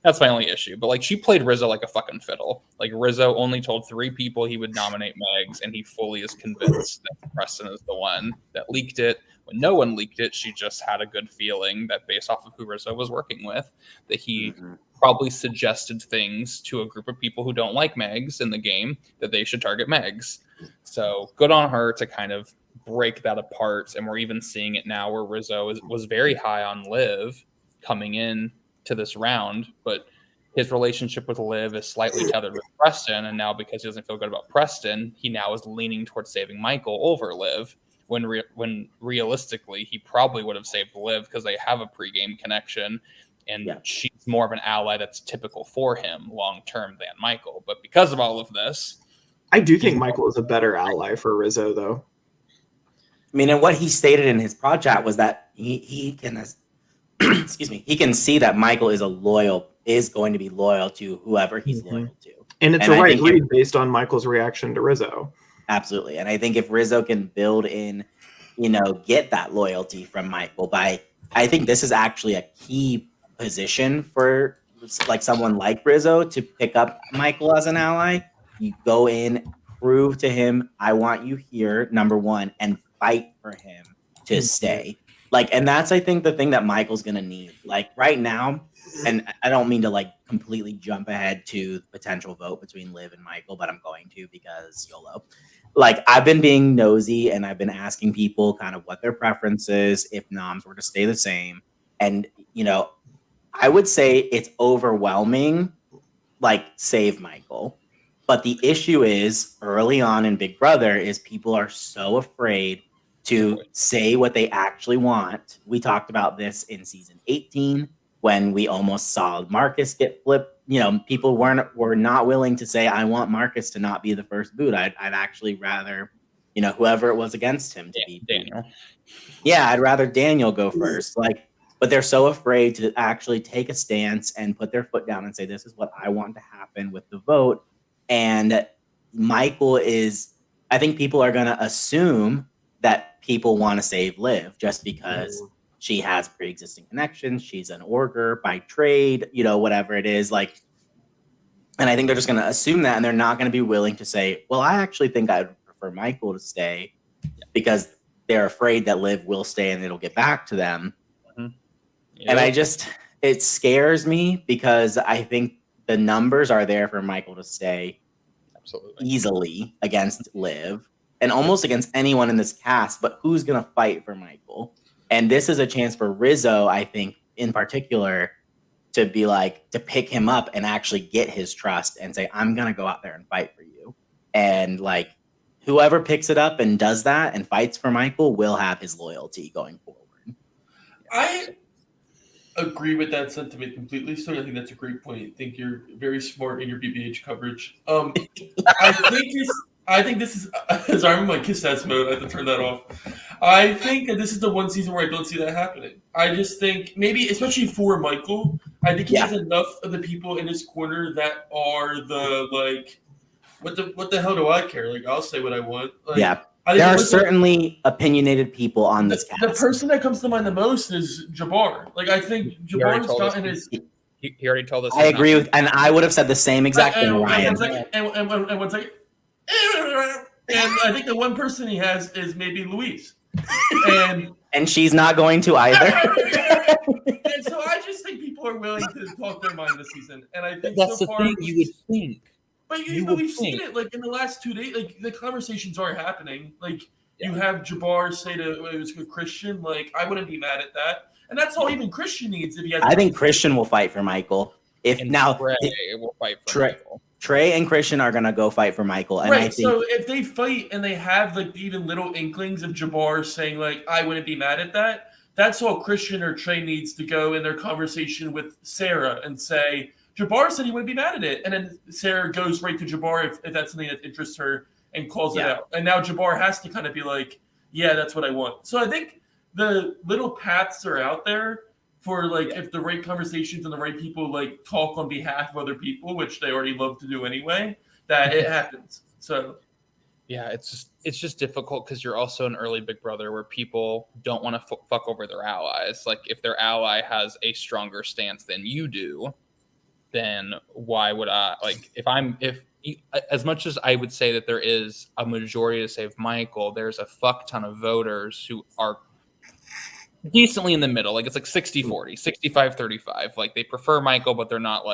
S1: That's my only issue. But like she played Rizzo like a fucking fiddle. Like Rizzo only told 3 people he would nominate Megs, and he fully is convinced that Preston is the one that leaked it. When no one leaked it, she just had a good feeling that based off of who Rizzo was working with, that he probably suggested things to a group of people who don't like Megs in the game that they should target Megs. So good on her to kind of break that apart. And we're even seeing it now where Rizzo was very high on Liv coming in to this round, but his relationship with Liv is slightly tethered with Preston, and now because he doesn't feel good about Preston, he now is leaning towards saving Michael over Liv. When realistically, he probably would have saved Liv because they have a pregame connection, and she's more of an ally that's typical for him long term than Michael. But because of all of this,
S2: I do think Michael is a better ally for Rizzo, though.
S4: I mean, and what he stated in his project was that he can, excuse me, he can see that Michael is going to be loyal to whoever he's loyal to,
S2: and it's a right read based on Michael's reaction to Rizzo.
S4: Absolutely, and I think if Rizzo can build in, get that loyalty from Michael I think this is actually a key position for like someone like Rizzo to pick up Michael as an ally. You go in, prove to him, I want you here, number one, and fight for him to stay. And that's, I think, the thing that Michael's going to need. Like right now, and I don't mean to like completely jump ahead to the potential vote between Liv and Michael, but I'm going to because YOLO. Like I've been being nosy and I've been asking people kind of what their preference is if noms were to stay the same. And, I would say it's overwhelming, like save Michael. But the issue is early on in Big Brother is people are so afraid to say what they actually want. We talked about this in season 18 when we almost saw Marcus get flipped. People were not willing to say, I want Marcus to not be the first boot. I'd actually rather, whoever it was against him to be
S1: Daniel.
S4: Yeah, I'd rather Daniel go first. But they're so afraid to actually take a stance and put their foot down and say, this is what I want to happen with the vote. And Michael I think people are going to assume that people want to save Liv just because she has pre-existing connections. She's an orger by trade, whatever it is. And I think they're just going to assume that, and they're not going to be willing to say, well, I actually think I'd prefer Michael to stay because they're afraid that Liv will stay and it'll get back to them. Yep. And it scares me because I think the numbers are there for Michael to stay easily against Liv and almost against anyone in this cast, but who's going to fight for Michael? And this is a chance for Rizzo, I think, in particular, to be to pick him up and actually get his trust and say, I'm going to go out there and fight for you. And whoever picks it up and does that and fights for Michael will have his loyalty going forward.
S5: I agree with that sentiment completely. So I think that's a great point. I think you're very smart in your BBH coverage. I think this is. Sorry, I'm in my kiss ass mode. I have to turn that off. I think that this is the one season where I don't see that happening. I just think maybe, especially for Michael, I think he has enough of the people in his corner that are what the hell do I care? I'll say what I want.
S4: There are certainly opinionated people on this cast.
S5: The person that comes to mind the most is Jabbar. I think Jabbar's gotten his.
S1: He already told us.
S4: I agree with, and I would have said the same exact thing, Ryan.
S5: And one second. And I think the one person he has is maybe Louise.
S4: And she's not going to either.
S5: And so I just think people are willing to talk their mind this season. And I think
S1: that's
S5: so
S1: the
S5: far,
S1: thing you would think.
S5: But we've seen it in the last 2 days. The conversations are happening. You have Jabbar say it was Christian. I wouldn't be mad at that. And that's all even Christian needs if he has.
S4: I think Christian will fight for Michael.
S1: Trey will fight for Michael.
S4: Trey and Christian are gonna go fight for Michael. And I think,
S5: so if they fight and they have even little inklings of Jabbar saying I wouldn't be mad at that, that's all Christian or Trey needs to go in their conversation with Sarah and say, Jabbar said he wouldn't be mad at it. And then Sarah goes right to Jabbar if that's something that interests her and calls it out. And now Jabbar has to kind of be yeah, that's what I want. So I think the little paths are out there for if the right conversations and the right people talk on behalf of other people, which they already love to do anyway, that it happens. So
S1: yeah, it's just difficult because you're also an early Big Brother where people don't want to fuck over their allies. If their ally has a stronger stance than you do, then why would I if as much as I would say that there is a majority to save Michael, there's a fuck ton of voters who are decently in the middle. It's 60-40, 65-35. They prefer Michael, but they're not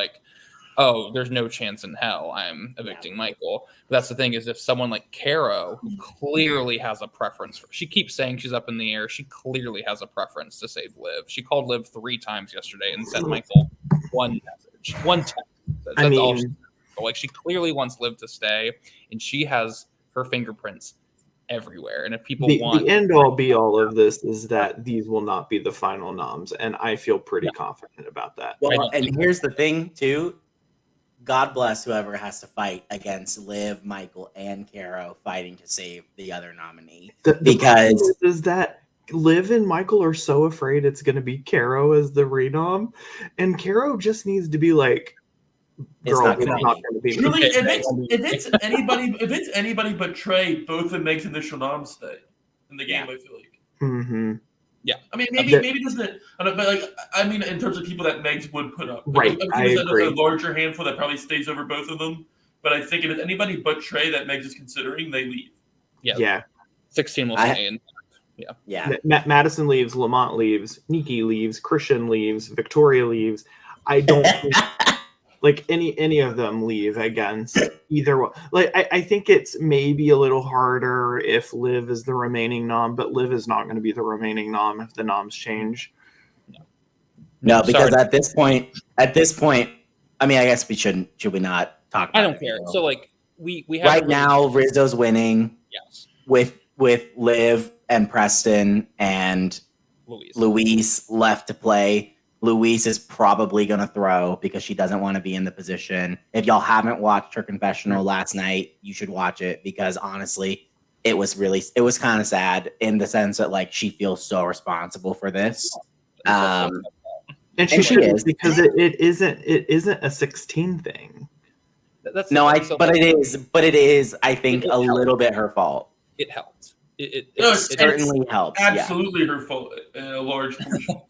S1: oh, there's no chance in hell I'm evicting Michael. But that's the thing is if someone like Caro, who clearly has a preference for, she keeps saying she's up in the air. She clearly has a preference to save Liv. She called Liv 3 times yesterday and sent Michael one message. one text. That's
S2: I
S1: all.
S2: mean,
S1: Like she clearly wants Liv to stay, and she has her fingerprints everywhere. And if people want
S2: the end all be all of this is that these will not be the final noms, and I feel pretty confident about that.
S4: Well, and here's the thing too. God bless whoever has to fight against Liv, Michael, and Caro fighting to save the other nominee.
S2: The
S4: Because
S2: problem is that Liv and Michael are so afraid it's going to be Caro as the renom, and Caro just needs to be like,
S4: It's
S2: "Girl,
S4: not
S2: it's
S4: gonna
S2: not
S4: be.
S2: going to be me."
S5: Truly, if it's anybody but Trey, both of Meg's initial noms stay in the game. I feel like.
S2: Mm-hmm.
S1: Yeah,
S5: I mean, maybe doesn't. But like, I mean, in terms of people that Megs would put up,
S2: Right, I agree.
S5: A larger handful that probably stays over both of them. But I think if it's anybody but Trey that Megs is considering, they leave.
S2: Yeah.
S1: 16 will stay in.
S2: Madison leaves, Lamont leaves, Nikki leaves, Christian leaves, Victoria leaves. I don't think like any of them leave against either one. Like I think it's maybe a little harder if Liv is the remaining nom, but Liv is not going to be the remaining nom if the noms change.
S4: No, because at this point, I mean, I guess should we not talk about
S1: I don't care. So like we have
S4: right now Rizzo's winning.
S1: Yes.
S4: With Liv and Preston and Louise left to play. Louise is probably going to throw because she doesn't want to be in the position. If y'all haven't watched her confessional last night, you should watch it because honestly, it was kind of sad in the sense that like she feels so responsible for this.
S2: And she is because it isn't a 16 thing.
S1: But
S4: it is I think a little bit her fault.
S1: It helped. It
S4: certainly helps.
S5: Absolutely her fault in a large portion.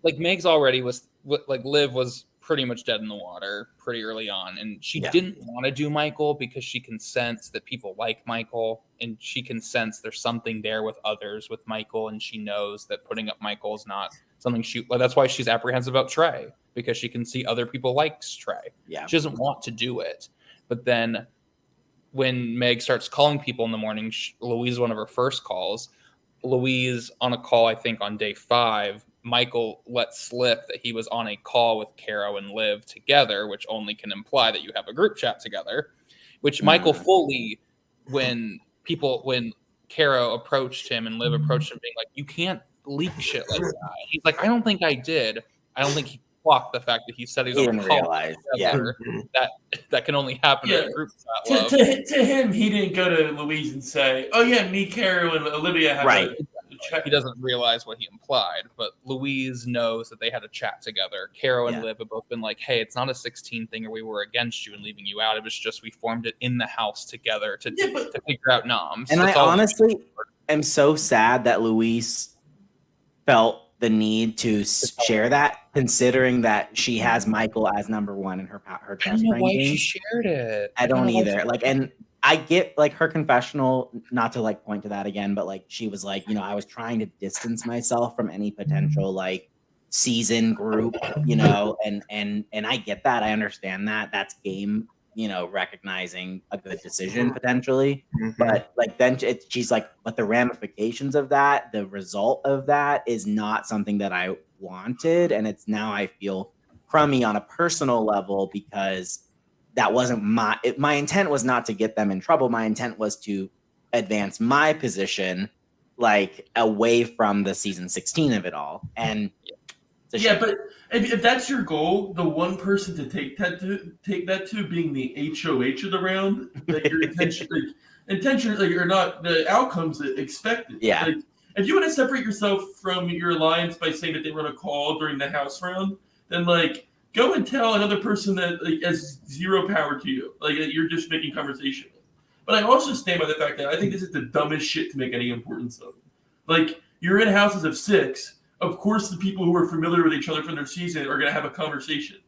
S1: like Meg's already was like Liv was pretty much dead in the water pretty early on, and she didn't want to do Michael because she can sense that people like Michael, and she can sense there's something there with others with Michael, and she knows that putting up Michael is not something that's why she's apprehensive about Trey, because she can see other people likes Trey.
S4: Yeah,
S1: she doesn't want to do it, but then when Meg starts calling people in the morning, Louise, one of her first calls, Louise on a call, I think on day 5, Michael let slip that he was on a call with Caro and Liv together, which only can imply that you have a group chat together, which Michael fully, when Caro approached him and Liv approached him being like, you can't leak shit like that. He's like, I don't think I did. I don't think he clocked the fact that he said he's on a call together. That can only happen in a group chat.
S5: To him, he didn't go to Louise and say, "Oh yeah, me, Caro, and Olivia have a chat."
S1: He doesn't realize what he implied, but Louise knows that they had a chat together. Caro and Liv have both been like, "Hey, it's not a 16 thing, or we were against you and leaving you out. It was just we formed it in the house together to figure out noms."
S4: And I honestly am so sad that Louise felt the need to share that, considering that she has Michael as number 1 in her trust
S1: I don't know why
S4: ranking.
S1: she shared it.
S4: I don't either. Like, and I get like her confessional, not to like point to that again, but like she was like, I was trying to distance myself from any potential like season group, and I get that. I understand that. That's game, recognizing a good decision potentially. But like then she's like, but the ramifications of that, the result of that is not something that I wanted. And it's now I feel crummy on a personal level because that wasn't my intent was not to get them in trouble. My intent was to advance my position like away from the season 16 of it all. And
S5: but if that's your goal, the one person to take that to being the HOH of the round, like your intention, like, or not the outcomes expected.
S4: Yeah.
S5: Like, if you want to separate yourself from your alliance by saying that they run a call during the house round, then like go and tell another person that like has zero power to you, like you're just making conversation. But I also stand by the fact that I think this is the dumbest shit to make any importance of. Like you're in houses of 6. Of course, the people who are familiar with each other from their season are going to have a conversation.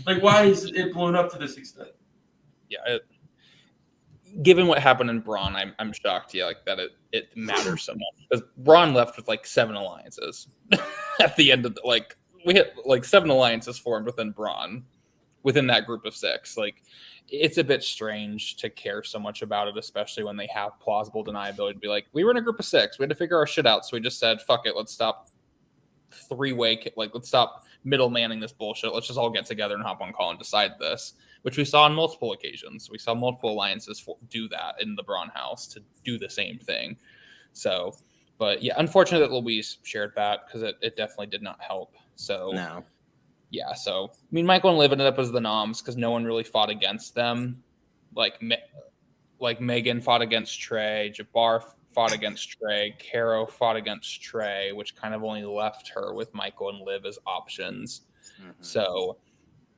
S5: Like, why is it blown up to this extent?
S1: Yeah, given what happened in Braun, I'm shocked. Yeah, like that it matters so much because Braun left with like 7 alliances at the end of we had like 7 alliances formed within Braun, within that group of 6. Like, it's a bit strange to care so much about it, especially when they have plausible deniability to be like, we were in a group of 6. We had to figure our shit out. So we just said, fuck it. Let's stop 3-way. Like, let's stop middlemanning this bullshit. Let's just all get together and hop on call and decide this, which we saw on multiple occasions. We saw multiple alliances do that in the Braun house to do the same thing. So, but yeah, unfortunate that Louise shared that because it definitely did not help. So,
S4: No.
S1: yeah. So, I mean, Michael and Liv ended up as the noms because no one really fought against them. Like Megan fought against Trey, Jabbar fought against Trey, Caro fought against Trey, which kind of only left her with Michael and Liv as options. Mm-hmm. So,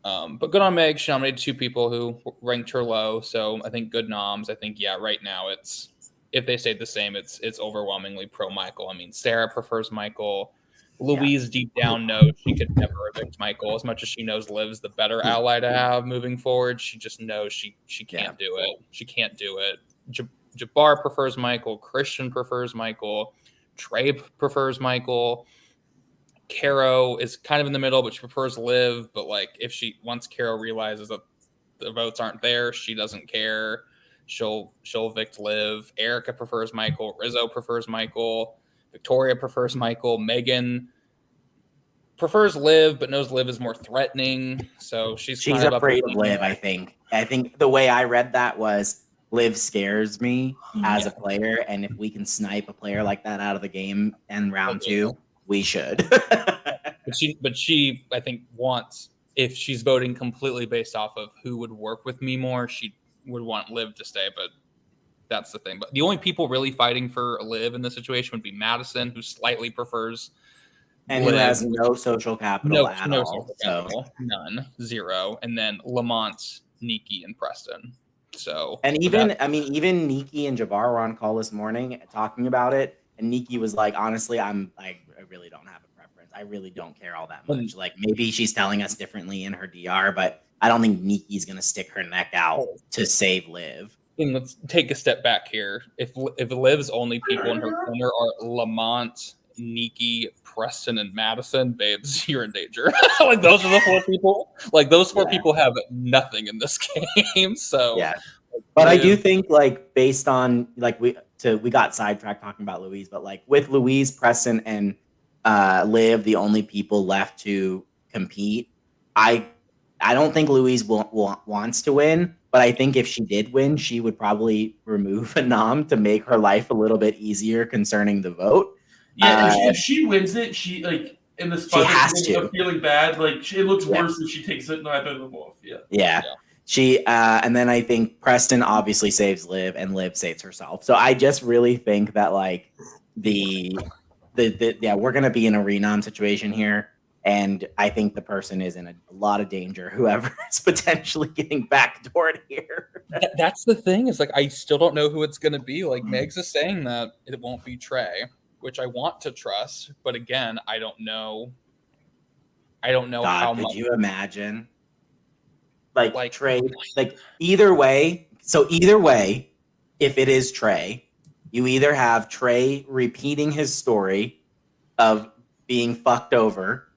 S1: but good on Meg. She nominated 2 people who ranked her low. So I think good noms. I think, yeah, right now if they stayed the same, it's overwhelmingly pro Michael. I mean, Sarah prefers Michael. Louise deep down knows she could never evict Michael. As much as she knows Liv's the better ally to have moving forward, she just knows she can't do it. She can't do it. Jabbar prefers Michael. Christian prefers Michael. Trey prefers Michael. Caro is kind of in the middle, but she prefers Liv. But like, once Caro realizes that the votes aren't there, she doesn't care. She'll evict Liv. Erica prefers Michael. Rizzo prefers Michael. Victoria prefers Michael. Megan prefers Liv, but knows Liv is more threatening. So she's kind of
S4: afraid of Liv, I think. I think the way I read that was Liv scares me as a player, and if we can snipe a player like that out of the game in round 2, we should.
S1: but she, I think, wants, if she's voting completely based off of who would work with me more, she would want Liv to stay, but that's the thing. But the only people really fighting for Liv in this situation would be Madison, who slightly prefers
S4: and
S1: Liv.
S4: Who has no social capital at all.
S1: Social capital, none, 0. And then Lamont, Nikki, and Preston. So,
S4: and even Nikki and Jabbar were on call this morning talking about it, and Nikki was like, honestly, I really don't have a preference. I really don't care all that much. Like, maybe she's telling us differently in her DR, but I don't think Nikki's gonna stick her neck out to save Liv.
S1: And let's take a step back here. If Liv's only people in her corner are Lamont, Nikki, Preston, and Madison, babes, you're in danger. Like, those are the 4 people. Like, those 4 people have nothing in this game. So
S4: yeah, but I do think, like, based on, like, we got sidetracked talking about Louise, but like with Louise, Preston, and Liv, the only people left to compete, I don't think Louise wants to win. But I think if she did win, she would probably remove a nom to make her life a little bit easier concerning the vote.
S5: Yeah, if she wins it, she, like, in the spot of feeling bad, like, it looks worse if she takes it and neither of them off. Yeah.
S4: She and then I think Preston obviously saves Liv, and Liv saves herself. So I just really think that, like, we're gonna be in a renom situation here. And I think the person is in a lot of danger, whoever is potentially getting backdoored here.
S1: That's the thing, is like, I still don't know who it's going to be. Like, Megs is saying that it won't be Trey, which I want to trust. But again, I don't know. God, how much.
S4: Could you imagine? Like Trey, like, either way. So either way, if it is Trey, you either have Trey repeating his story of being fucked over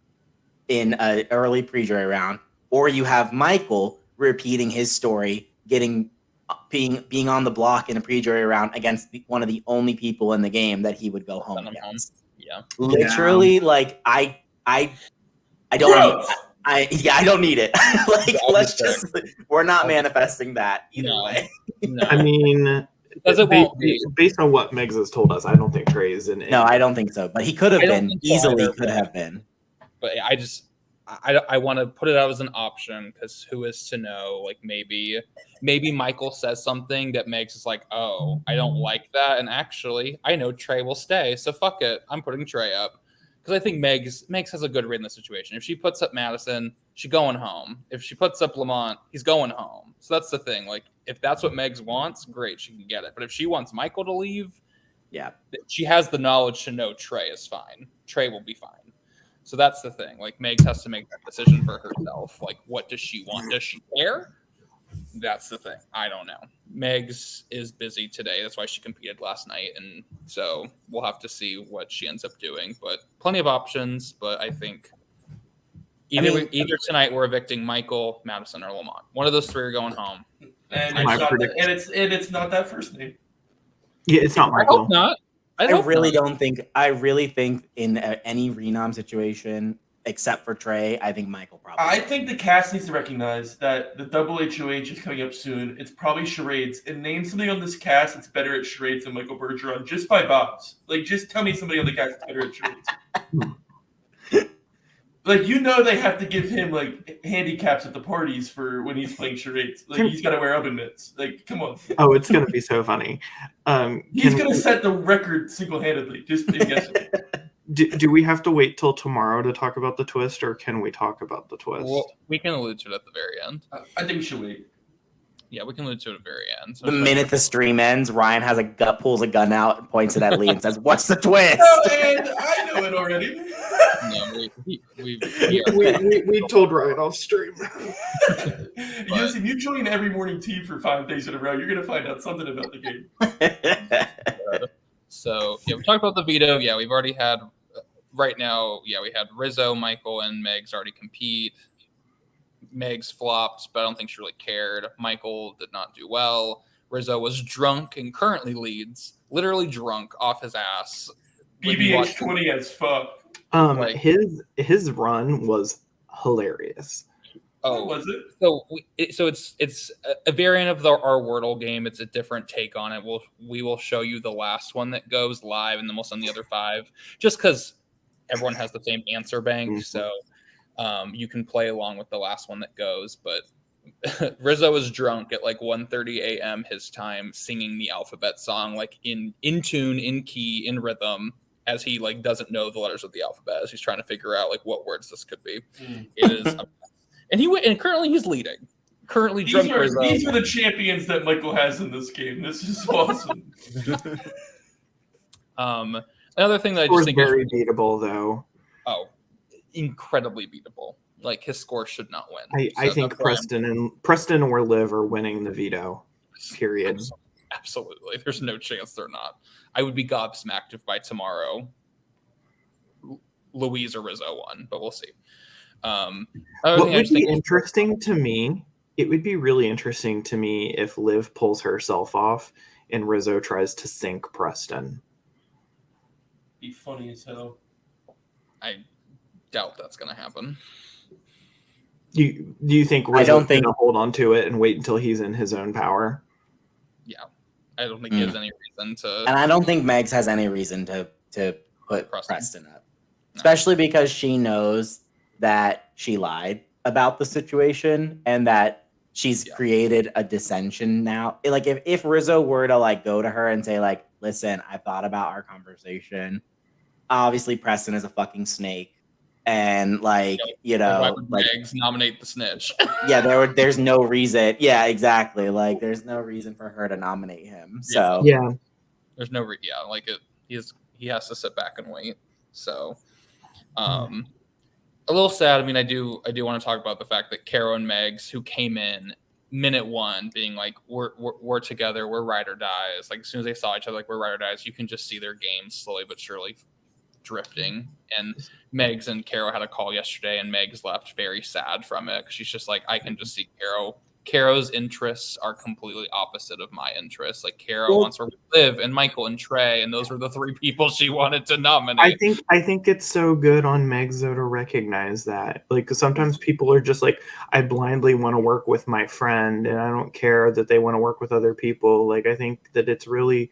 S4: in an early pre-jury round, or you have Michael repeating his story, being on the block in a pre-jury round against one of the only people in the game that he would go home against.
S1: Yeah,
S4: literally, like, I don't. I don't need it. Like, we're not manifesting that either way.
S2: No. I mean, based on what Megs has told us, I don't think Trey is in it.
S4: No, I don't think so. But he could have been easily. Could have been.
S1: But I want to put it out as an option, because who is to know? Like, maybe Michael says something that Megs is like, oh, I don't like that, and actually I know Trey will stay, so fuck it, I'm putting Trey up. Because I think Megs has a good read in the situation. If she puts up Madison, she's going home. If she puts up Lamont, he's going home. So that's the thing. Like, if that's what Megs wants, great, she can get it. But if she wants Michael to leave, she has the knowledge to know Trey is fine. Trey will be fine. So that's the thing. Like, Megs has to make that decision for herself. Like, what does she want? Does she care? That's the thing. I don't know. Megs is busy today. That's why she competed last night. And so we'll have to see what she ends up doing. But plenty of options. But I think either tonight we're evicting Michael, Madison, or Lamont. One of those 3 are going home.
S5: And it's not that first name.
S2: Yeah, it's not Michael.
S1: I hope not.
S4: I really think in any renom situation, except for Trey, I think Michael probably.
S5: I think the cast needs to recognize that the double HOH is coming up soon. It's probably charades. And name somebody on this cast that's better at charades than Michael Bergeron, just by vibes. Like, just tell me somebody on the cast that's better at charades. Like, you know they have to give him, like, handicaps at the parties for when he's playing charades. Like, he's got to wear oven mitts. Like, come on.
S2: Oh, it's going to be so funny.
S5: He's going to set the record single-handedly, just in guessing.
S2: Do we have to wait till tomorrow to talk about the twist, or can we talk about the twist?
S1: Well, we can allude to it at the very end.
S5: I think we should wait.
S1: Yeah, we can allude to it at the very end. So
S4: the minute the stream ends, Ryan pulls a gun out and points it at Lee and says, "What's the twist?"
S5: Oh, and I know it already.
S1: No,
S2: we told Ryan off stream.
S5: Listen, you join every morning tea for 5 days in a row, you're going to find out something about the game.
S1: So, yeah, we talked about the veto. Yeah, we've already had, right now, we had Rizzo, Michael, and Megs already compete. Megs flopped, but I don't think she really cared. Michael did not do well. Rizzo was drunk and currently leads, literally drunk off his ass.
S5: BBH20 as fuck.
S2: His run was hilarious.
S5: Oh, was it?
S1: So it's a variant of our Wordle game. It's a different take on it. We will show you the last one that goes live, and then we'll send the other 5, just because everyone has the same answer bank. Mm-hmm. So you can play along with the last one that goes. But Rizzo was drunk at like 1:30 a.m. his time, singing the alphabet song, like in tune, in key, in rhythm, as he like doesn't know the letters of the alphabet, as he's trying to figure out like what words this could be. It is. And currently he's leading. Currently,
S5: these are the champions that Michael has in this game. This is awesome.
S1: Another thing that I just think
S2: is very beatable, though.
S1: Oh, incredibly beatable. Like his score should not win.
S2: I think Preston or Liv are winning the veto. Period.
S1: Absolutely, there's no chance they're not. I would be gobsmacked if by tomorrow Louise or Rizzo won, but we'll see.
S2: What would be interesting to me, it would be really interesting to me if Liv pulls herself off and Rizzo tries to sink Preston.
S5: Be funny as hell.
S1: I doubt that's going to happen.
S2: Do you think Rizzo's going to hold on to it and wait until he's in his own power?
S1: Yeah. I don't think he has any reason to.
S4: And I don't think Megs has any reason to put Preston up. No. Especially because she knows that she lied about the situation and that she's created a dissension now. Like if Rizzo were to like go to her and say like, listen, I thought about our conversation. Obviously Preston is a fucking snake. And like,
S1: why would Megs nominate the snitch?
S4: Yeah, there's no reason. Yeah, exactly. Like there's no reason for her to nominate him. So
S2: yeah.
S1: There's no he has to sit back and wait. So a little sad. I mean, I do want to talk about the fact that Caro and Megs, who came in minute 1 being like, we're together, we're ride or dies. Like as soon as they saw each other, like we're ride or dies, you can just see their games slowly but surely drifting. And Megs and Caro had a call yesterday, and Megs left very sad from it. She's just like, I can just see Caro's interests are completely opposite of my interests. Like Caro wants to live, and Michael and Trey, and those were the 3 people she wanted to nominate.
S2: I think it's so good on Megs though to recognize that. Like, 'cause sometimes people are just like, I blindly want to work with my friend, and I don't care that they want to work with other people. Like, I think that it's really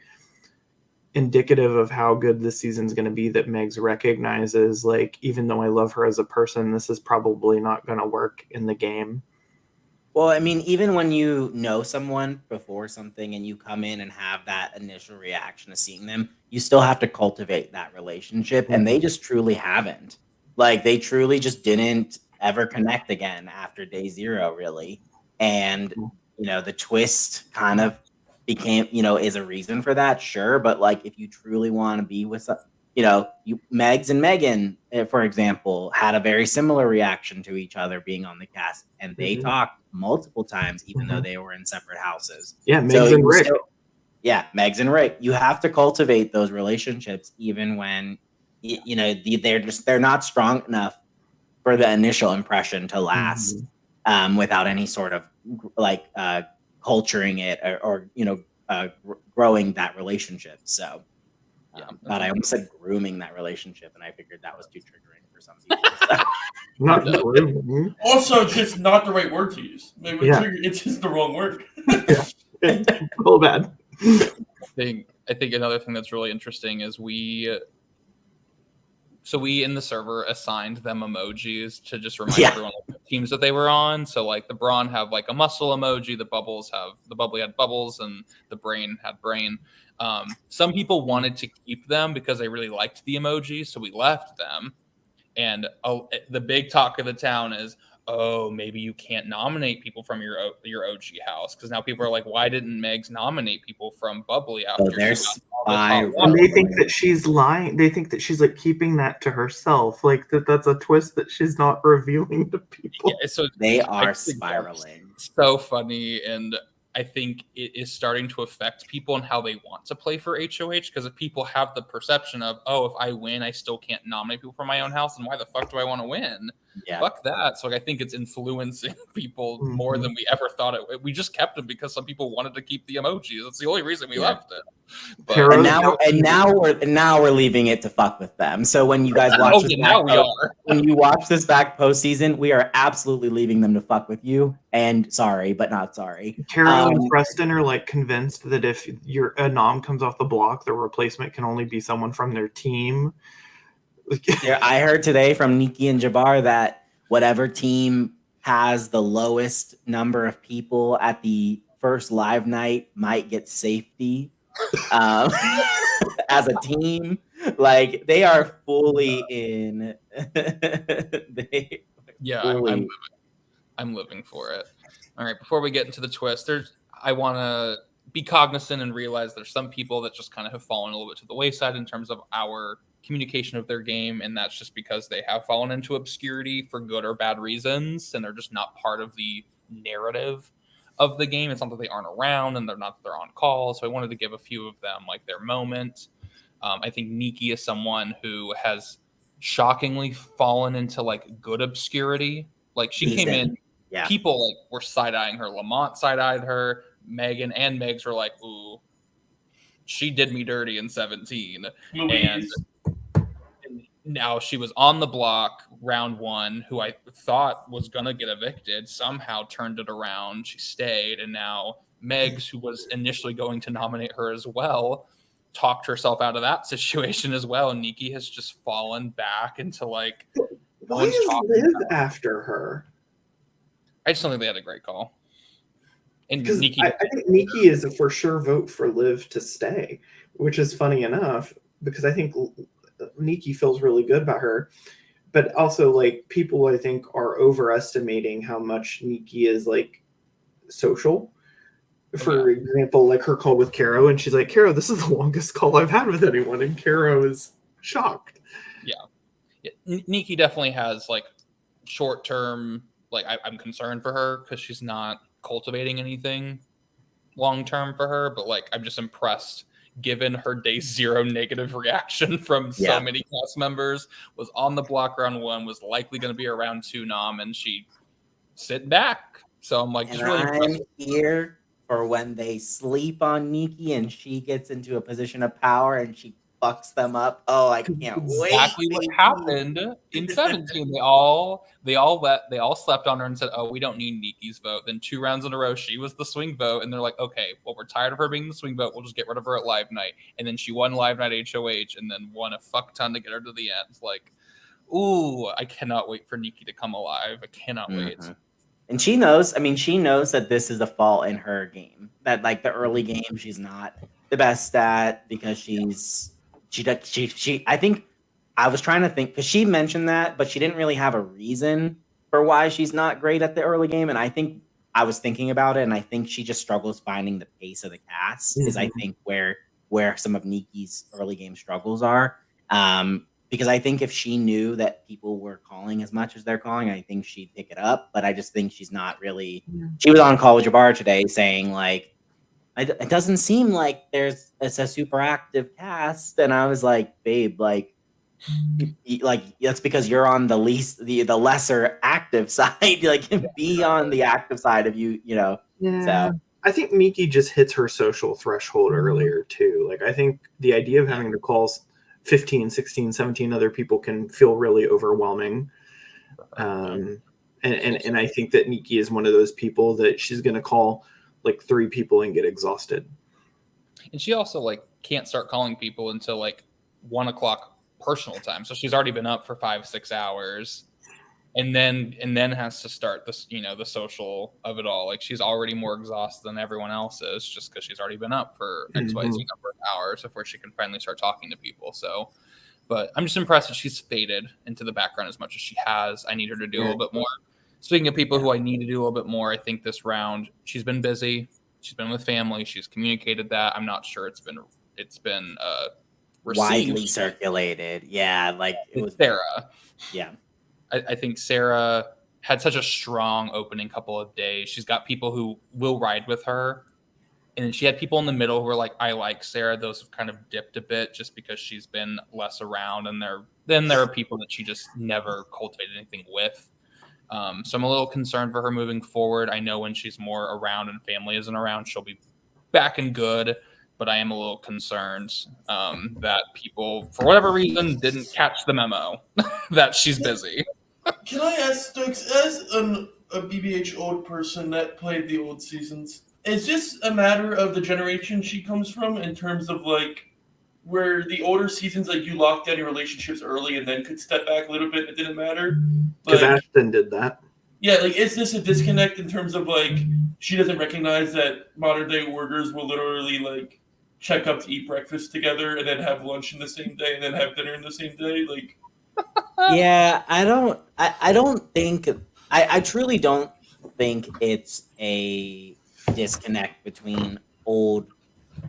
S2: indicative of how good this season's going to be that Megs recognizes, like, even though I love her as a person, this is probably not going to work in the game.
S4: Well, I mean, even when you know someone before something and you come in and have that initial reaction to seeing them, you still have to cultivate that relationship. And they just truly haven't. Like, they truly just didn't ever connect again after day 0, really. And, the twist kind of became, is a reason for that, sure. But, like, if you truly want to be with Megs and Megan, for example, had a very similar reaction to each other being on the cast, and they talked multiple times, even though they were in separate houses.
S2: Yeah, Megs and Rick.
S4: Megs and Rick. You have to cultivate those relationships, even when they're not strong enough for the initial impression to last, without any sort of like culturing it or growing that relationship. So. But I almost said grooming that relationship, and I figured that was too triggering for some people. So.
S2: Not grooming.
S5: Also, just not the right word to use.
S2: Yeah.
S5: It's just the wrong word.
S2: A little bad.
S1: I think another thing that's really interesting is we in the server assigned them emojis to just remind everyone like, the teams that they were on. So like the Brawn have like a muscle emoji, the Bubbly had bubbles, and the Brain had brain. Some people wanted to keep them because they really liked the emojis, so we left them. And the big talk of the town is, oh, maybe you can't nominate people from your OG house, because now people are like, why didn't Megs nominate people from Bubbly after
S2: and they think that she's lying. They think that she's like keeping that to herself, like that's a twist that she's not revealing to people.
S1: Yeah, so
S4: they are spiraling.
S1: So funny, and I think it is starting to affect people and how they want to play for HOH, because if people have the perception of, oh, if I win, I still can't nominate people from my own house, then why the fuck do I want to win?
S4: Yeah.
S1: Fuck that. So like, I think it's influencing people more than we ever thought it. We just kept them because some people wanted to keep the emojis. That's the only reason we left it. But,
S4: and now we're leaving it to fuck with them. So when you guys watch when you watch this back postseason, we are absolutely leaving them to fuck with you. And sorry, but not sorry.
S2: Carol and Preston are like convinced that if a nom comes off the block, the replacement can only be someone from their team.
S4: I heard today from Nikki and Jabbar that whatever team has the lowest number of people at the first live night might get safety as a team. Like, they are fully in.
S1: I'm living for it. All right, before we get into the twist, I want to be cognizant and realize there's some people that just kind of have fallen a little bit to the wayside in terms of our communication of their game, and that's just because they have fallen into obscurity for good or bad reasons, and they're just not part of the narrative of the game. It's not that they aren't around and they're on call. So I wanted to give a few of them like their moment. I think Nikki is someone who has shockingly fallen into like good obscurity. Like she came in, people like were side-eyeing her. Lamont side-eyed her. Megan and Megs were like, ooh, she did me dirty in 17. And now she was on the block round one, who I thought was going to get evicted, somehow turned it around. She stayed. And now Megs, who was initially going to nominate her as well, talked herself out of that situation as well. And Nikki has just fallen back into like,
S2: why is Liv after her?
S1: I just don't think they had a great call. And Nikki,
S2: I think Nikki is a for sure vote for Liv to stay, which is funny enough because I think Nikki feels really good about her, but also like people I think are overestimating how much Nikki is like social. For example, like her call with Caro, and she's like, Caro, this is the longest call I've had with anyone, and Caro is shocked.
S1: Yeah. Nikki definitely has like short term, like I'm concerned for her because she's not cultivating anything long term for her, but like I'm just impressed given her day zero negative reaction from so many cast members, was on the block round one, was likely going to be a round two nom, and she sit back. So I'm like, just really
S4: I'm here for when they sleep on Nikki and she gets into a position of power and she fucks them up. Oh, I can't wait.
S1: Exactly what happened in 17. They all slept on her and said, oh, we don't need Nikki's vote. Then 2 rounds in a row, she was the swing vote. And they're like, okay, well, we're tired of her being the swing vote. We'll just get rid of her at live night. And then she won live night HOH and then won a fuck ton to get her to the end. It's like, ooh, I cannot wait for Nikki to come alive. I cannot wait.
S4: And she knows that this is a fault in her game. That like the early game, she's not the best at because she I think I was trying to think because she mentioned that, but she didn't really have a reason for why she's not great at the early game. And I think I was thinking about it, and I think she just struggles finding the pace of the cast is I think where some of Nikki's early game struggles are. Because I think if she knew that people were calling as much as they're calling, I think she'd pick it up. But I just think she's not really. She was on call with Jabbar today saying like, it doesn't seem like it's a super active cast, and I was like, babe, like that's because you're on the lesser active side. Like, be on the active side of you know.
S2: Yeah.
S4: So
S2: I think Nikki just hits her social threshold earlier too. Like, I think the idea of having the calls 15, 16, 17 other people can feel really overwhelming. And I think that Nikki is one of those people that she's going to call like 3 people and get exhausted.
S1: And she also like can't start calling people until like 1 o'clock personal time. So she's already been up for 5-6 hours. And then has to start this, the social of it all. Like she's already more exhausted than everyone else is, just because she's already been up for XYZ number of hours before she can finally start talking to people. So, but I'm just impressed that she's faded into the background as much as she has. I need her to do a little bit more. Speaking of people who I need to do a little bit more, I think this round she's been busy. She's been with family. She's communicated that. I'm not sure it's been
S4: widely circulated. Yeah, like it was
S1: Sarah.
S4: Yeah.
S1: I think Sarah had such a strong opening couple of days. She's got people who will ride with her. And then she had people in the middle who were like, I like Sarah. Those have kind of dipped a bit just because she's been less around. And then there are people that she just never cultivated anything with. So I'm a little concerned for her moving forward. I know when she's more around and family isn't around, she'll be back and good. But I am a little concerned that people, for whatever reason, didn't catch the memo that she's busy.
S5: Can I ask, Stokes, as a BBH old person that played the old seasons, is this a matter of the generation she comes from in terms of like where the older seasons, like you locked down your relationships early and then could step back a little bit, it didn't matter?
S2: Because
S5: Like,
S2: Ashton did that.
S5: yeah, like is this a disconnect in terms of like she doesn't recognize that modern day workers will literally like check up to eat breakfast together and then have lunch in the same day and then have dinner in the same day? Like,
S4: yeah, I truly don't think it's a disconnect between old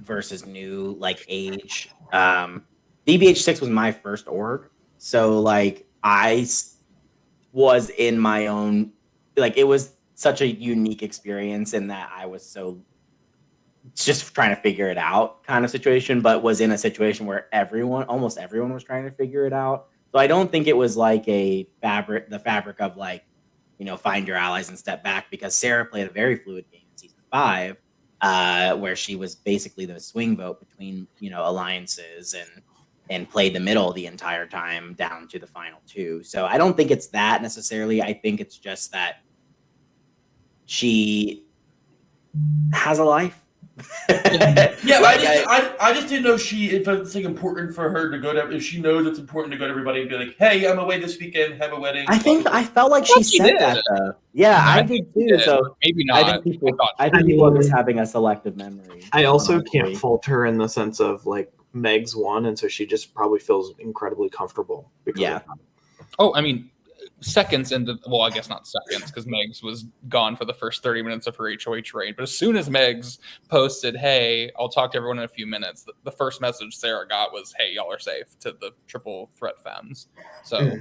S4: versus new, like age. BBH6 was my first org, so like I was in my own, like it was such a unique experience in that I was so just trying to figure it out kind of situation, but was in a situation where almost everyone was trying to figure it out. So I don't think it was like the fabric of like, find your allies and step back, because Sarah played a very fluid game in season 5, where she was basically the swing vote between, alliances and played the middle the entire time down to the final 2. So I don't think it's that necessarily. I think it's just that she has a life.
S5: yeah,
S4: Like,
S5: I just didn't know if it's like important for her to go to, if she knows it's important to go to everybody and be like, hey, I'm away this weekend, have a wedding.
S4: I felt like she said that though. Yeah, I did too. So
S1: maybe not.
S4: I think people are just having a selective memory.
S2: I also can't fault her in the sense of like Meg's won, and so she just probably feels incredibly comfortable.
S4: Yeah.
S1: Oh, I mean, seconds into, well, I guess not seconds, because Megs was gone for the first 30 minutes of her HOH reign. But as soon as Megs posted, hey, I'll talk to everyone in a few minutes, the first message Sarah got was, hey, y'all are safe, to the triple threat femmes. So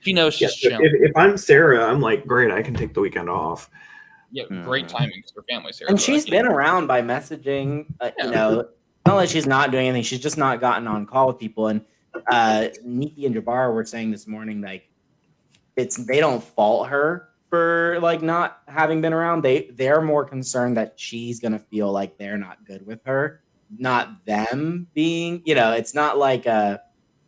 S1: she knows she's chilling.
S2: If I'm Sarah, I'm like, great, I can take the weekend off.
S1: Yeah, great timing for family, Sarah.
S4: And she's been around by messaging, not like she's not doing anything. She's just not gotten on call with people. And Nikki and Jabbar were saying this morning, like, they don't fault her for like not having been around. They're more concerned that she's gonna feel like they're not good with her, not them being, it's not like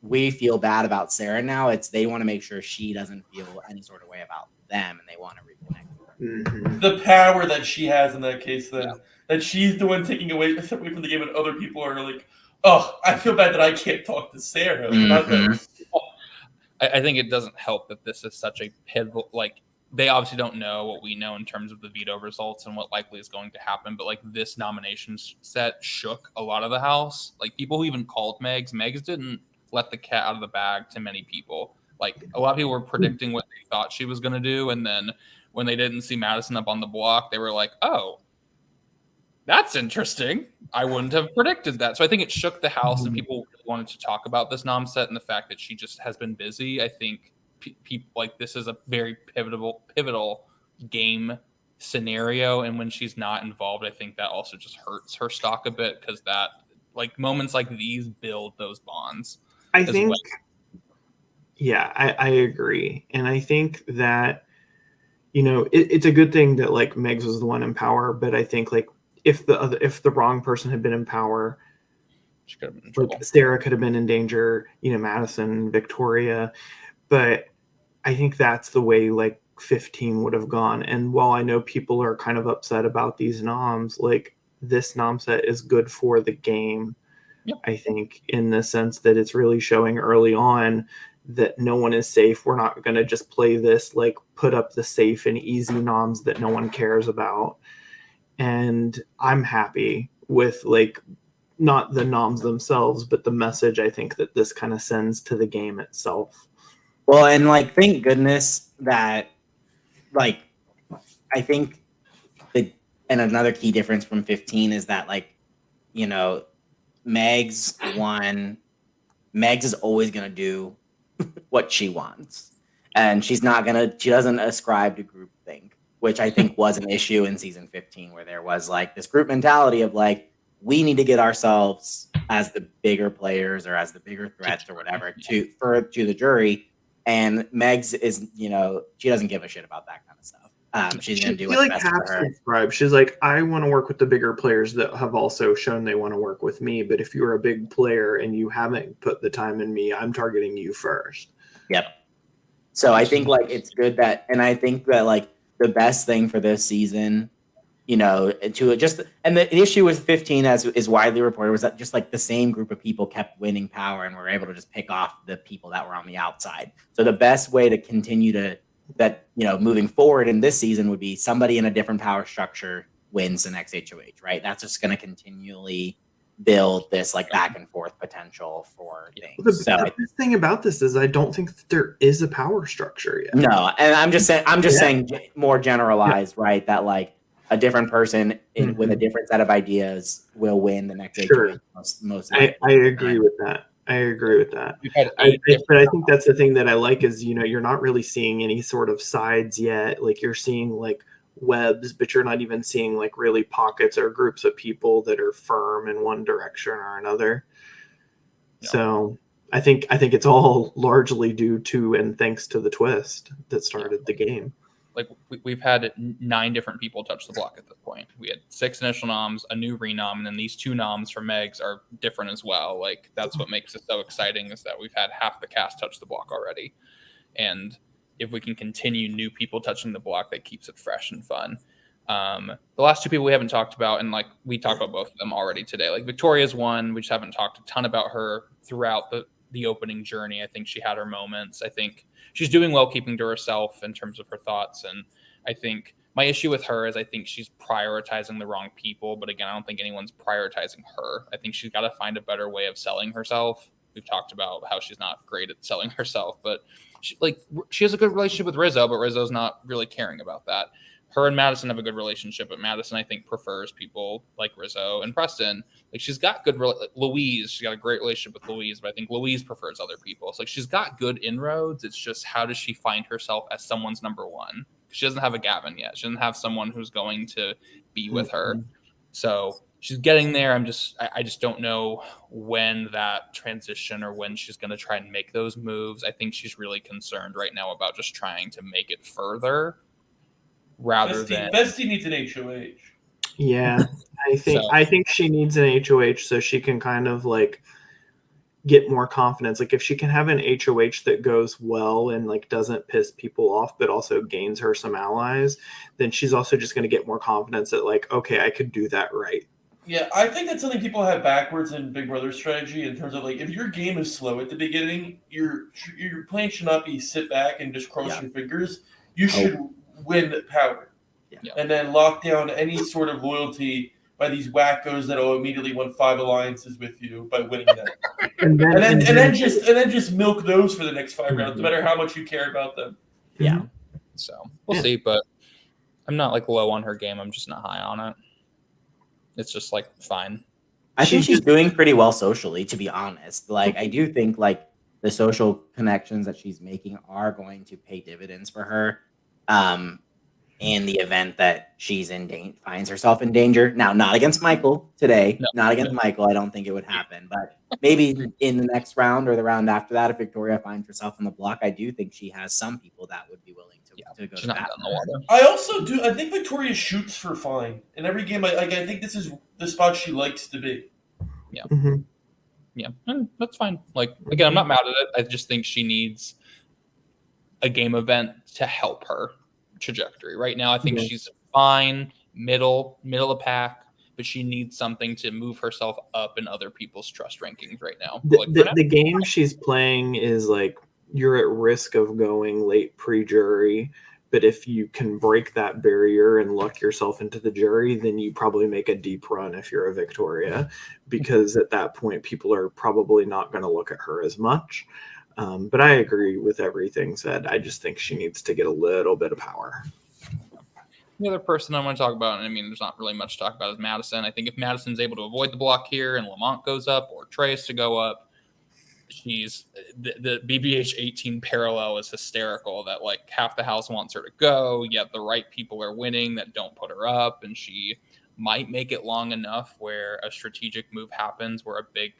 S4: we feel bad about Sarah now. It's they want to make sure she doesn't feel any sort of way about them, and they want to reconnect with her.
S5: The power that she has in that case, that she's the one taking away from the game, and other people are like, oh, I feel bad that I can't talk to Sarah.
S1: I think it doesn't help that this is such a pivotal, like, they obviously don't know what we know in terms of the veto results and what likely is going to happen, but like this nomination set shook a lot of the house. Like people who even called Megs didn't let the cat out of the bag to many people. Like a lot of people were predicting what they thought she was going to do, and then when they didn't see Madison up on the block, they were like, oh, that's interesting. I wouldn't have predicted that. So I think it shook the house, and people wanted to talk about this nom set and the fact that she just has been busy. I think people like this is a very pivotal game scenario, and when she's not involved, I think that also just hurts her stock a bit, because that like moments like these build those bonds.
S2: I think, yeah, I agree, and I think that it's a good thing that like Megs was the one in power, but I think like if the wrong person had been in power,
S1: She could have been in trouble.
S2: Like Sarah could have been in danger, Madison, Victoria, but I think that's the way like 15 would have gone. And while I know people are kind of upset about these noms, like this nom set is good for the game.
S1: Yep.
S2: I think in the sense that it's really showing early on that no one is safe. We're not going to just play this, like put up the safe and easy noms that no one cares about. And I'm happy with like not the noms themselves, but the message I think that this kind of sends to the game itself.
S4: Well, and like, thank goodness that, like, I think and another key difference from 15 is that, like, Megs won. Megs is always going to do what she wants. And she doesn't ascribe to groupthink, which I think was an issue in season 15, where there was like this group mentality of like, we need to get ourselves as the bigger players or as the bigger threats or whatever to the jury. And Megs is, she doesn't give a shit about that kind of stuff. She's going to do what's best for her.
S2: Subscribe. She's like, I want to work with the bigger players that have also shown they want to work with me. But if you're a big player and you haven't put the time in me, I'm targeting you first.
S4: Yep. So I think like it's good that, and I think that like the best thing for this season, and the issue with 15, as is widely reported, was that just like the same group of people kept winning power and were able to just pick off the people that were on the outside. So the best way to continue moving forward in this season would be somebody in a different power structure wins the next HOH, right? That's just going to continually build this like back and forth potential for things.
S2: The best thing about this is I don't think that there is a power structure yet.
S4: No, and I'm just saying more generalized, right? That like a different person with a different set of ideas will win the next HOH most likely.
S2: I agree with that. But I think that's the thing that I like is, you're not really seeing any sort of sides yet. Like you're seeing like webs, but you're not even seeing like really pockets or groups of people that are firm in one direction or another. Yeah. So I think it's all largely due to and thanks to the twist that started the game.
S1: Like we've had 9 different people touch the block at this point. We had 6 initial noms, a new renom, and then these 2 noms for Megs are different as well. Like that's what makes it so exciting is that we've had half the cast touch the block already. And if we can continue new people touching the block, that keeps it fresh and fun. The last 2 people we haven't talked about, and like we talked about both of them already today. Like Victoria's one, we just haven't talked a ton about her throughout the opening journey. I think she had her moments. I think she's doing well keeping to herself in terms of her thoughts. And I think my issue with her is I think she's prioritizing the wrong people. But again, I don't think anyone's prioritizing her. I think she's got to find a better way of selling herself. We've talked about how she's not great at selling herself, but she has a good relationship with Rizzo, but Rizzo's not really caring about that. Her and Madison have a good relationship, but Madison, I think, prefers people like Rizzo and Preston. Like she's got good Louise. She's got a great relationship with Louise, but I think Louise prefers other people. It's like she's got good inroads. It's just how does she find herself as someone's number one? She doesn't have a Gavin yet. She doesn't have someone who's going to be with her. So she's getting there. I just don't know when that transition or when she's going to try and make those moves. I think she's really concerned right now about just trying to make it further.
S5: Bestie needs an HOH.
S2: Yeah, I think she needs an HOH so she can kind of like get more confidence. Like if she can have an HOH that goes well and like doesn't piss people off, but also gains her some allies, then she's also just going to get more confidence that like, okay, I could do that right.
S5: Yeah, I think that's something people have backwards in Big Brother strategy in terms of like if your game is slow at the beginning, your plan should not be sit back and just cross your fingers. You should win power. Yeah. And then lock down any sort of loyalty by these wackos that will immediately win 5 alliances with you by winning them. and then just milk those for the next 5 rounds, no matter how much you care about them.
S1: Yeah. So we'll see, but I'm not like low on her game. I'm just not high on it. It's just like fine.
S4: I think she's doing pretty well socially, to be honest. Like I do think like the social connections that she's making are going to pay dividends for her. In the event that she's finds herself in danger. Now, not against Michael today. No. Not against Michael. I don't think it would happen. But maybe in the next round or the round after that, if Victoria finds herself on the block, I do think she has some people that would be willing to go to bat.
S5: I also do. I think Victoria shoots for fine in every game. I think this is the spot she likes to be.
S1: Yeah.
S2: Mm-hmm.
S1: Yeah, and that's fine. Like, again, I'm not mad at it. I just think she needs a game event to help her trajectory. Right now, I think
S2: Yeah.
S1: she's fine, middle of pack, but she needs something to move herself up in other people's trust rankings right now.
S2: The game she's playing is like you're at risk of going late pre-jury, but if you can break that barrier and luck yourself into the jury, then you probably make a deep run if you're a Victoria, because at that point people are probably not going to look at her as much. But I agree with everything said. I just think she needs to get a little bit of power.
S1: The other person I want to talk about, and I mean, there's not really much to talk about, is Madison. I think if Madison's able to avoid the block here and Lamont goes up or Trace to go up, she's the BBH 18 parallel is hysterical, that like half the house wants her to go, yet the right people are winning that don't put her up, and she might make it long enough where a strategic move happens where a big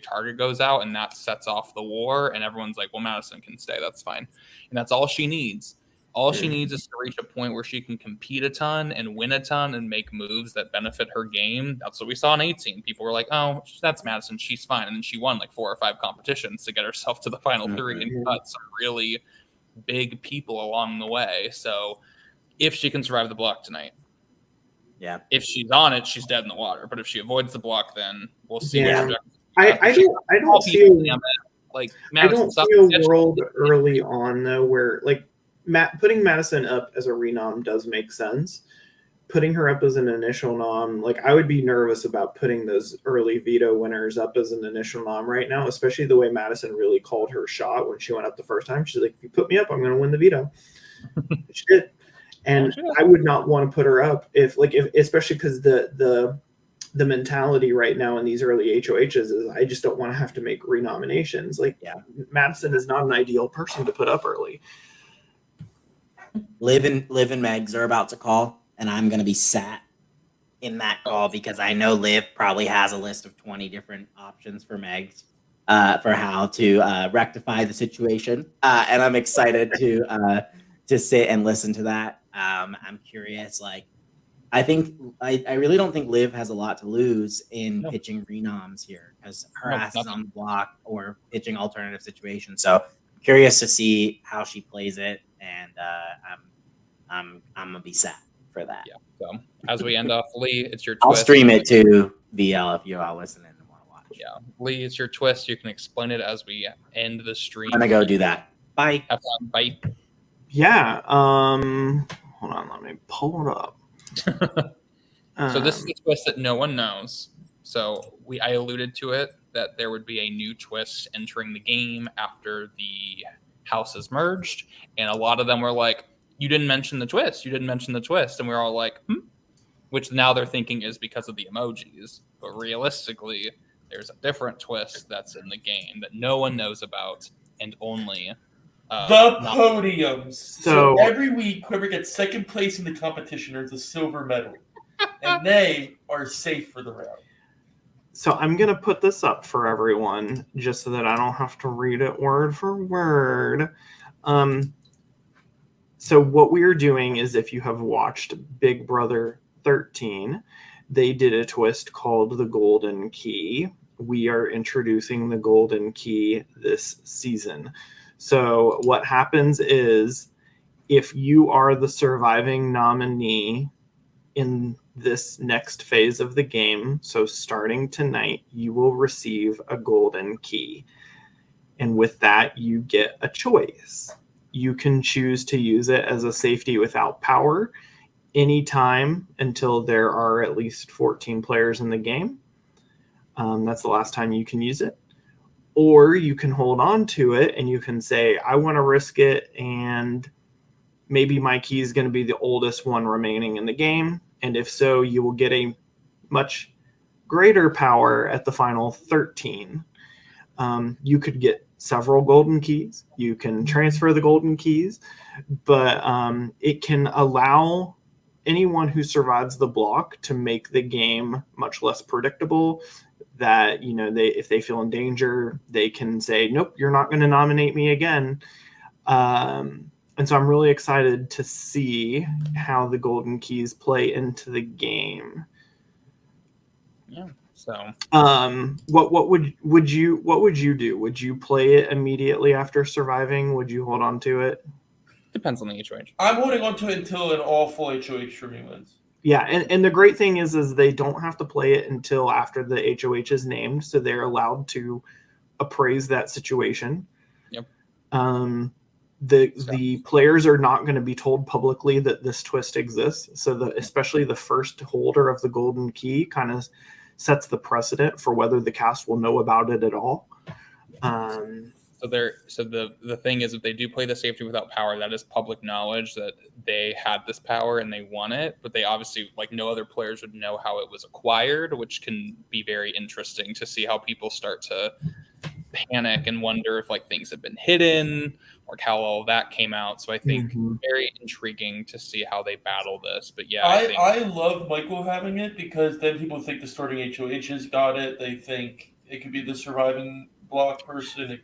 S1: target goes out, and that sets off the war, and everyone's like, well, Madison can stay, that's fine. And that's all she needs. All she needs is to reach a point where she can compete a ton and win a ton and make moves that benefit her game. That's what we saw in 18. People were like, oh, that's Madison, she's fine. And then she won like 4 or 5 competitions to get herself to the final 3 and cut some really big people along the way. So if she can survive the block tonight,
S4: Yeah.
S1: if she's on it, she's dead in the water. But if she avoids the block, then we'll see.
S2: Yeah.
S1: What
S2: I don't see a world early on though where like putting Madison up as a renom does make sense. Putting her up as an initial nom, like I would be nervous about putting those early veto winners up as an initial nom right now, especially the way Madison really called her shot when she went up the first time. She's like, if you put me up, I'm going to win the veto. She did. And I would not want to put her up if especially because the mentality right now in these early HOHs is I just don't want to have to make renominations. Like, Madison is not an ideal person to put up early.
S4: Liv and Megs are about to call, and I'm going to be sat in that call because I know Liv probably has a list of 20 different options for Megs for how to rectify the situation. And I'm excited to sit and listen to that. I'm curious. Like, I really don't think Liv has a lot to lose in pitching renoms here because her ass is on the block or pitching alternative situations. So curious to see how she plays it, and I'm gonna be sad for that.
S1: Yeah. So as we end off, Lee, it's your twist.
S4: I'll stream it to VL if you're all listening and want to watch.
S1: Yeah, Lee, it's your twist. You can explain it as we end the stream.
S4: I'm gonna go do that. Bye.
S1: Have fun. Bye.
S2: Yeah. Hold on. Let me pull it up.
S1: So this is a twist that no one knows. So I alluded to it that there would be a new twist entering the game after the houses merged, and a lot of them were like, "You didn't mention the twist. You didn't mention the twist," and we're all like, Which now they're thinking is because of the emojis, but realistically, there's a different twist that's in the game that no one knows about, and only
S5: the podiums. So every week, whoever gets second place in the competition earns a silver medal, and they are safe for the round.
S2: So I'm going to put this up for everyone just so that I don't have to read it word for word. So what we are doing is, if you have watched Big Brother 13, they did a twist called the Golden Key. We are introducing the Golden Key this season. So what happens is, if you are the surviving nominee in this next phase of the game, so starting tonight, you will receive a golden key. And with that, you get a choice. You can choose to use it as a safety without power anytime until there are at least 14 players in the game. That's the last time you can use it. Or you can hold on to it and you can say, I want to risk it, and maybe my key is going to be the oldest one remaining in the game. And if so, you will get a much greater power at the final 13. You could get several golden keys. You can transfer the golden keys, but it can allow anyone who survives the block to make the game much less predictable. That, if they feel in danger, they can say, nope, you're not going to nominate me again. And so I'm really excited to see how the golden keys play into the game.
S1: Yeah. So
S2: what would you do? Would you play it immediately after surviving? Would you hold on to it?
S1: depends on the HOH.
S5: I'm holding on to it until an awful HOH for me wins.
S2: Yeah, and the great thing is they don't have to play it until after the HOH is named, so they're allowed to appraise that situation.
S1: Yep.
S2: The players are not going to be told publicly that this twist exists. So especially the first holder of the golden key kind of sets the precedent for whether the cast will know about it at all.
S1: So the thing is, if they do play the safety without power, that is public knowledge that they had this power and they won it, but they obviously, like, no other players would know how it was acquired, which can be very interesting to see how people start to panic and wonder if, like, things have been hidden or how all that came out. So I think very intriguing to see how they battle this. But yeah,
S5: I love Michael having it, because then people think the starting HOH's got it. They think it could be the surviving block person.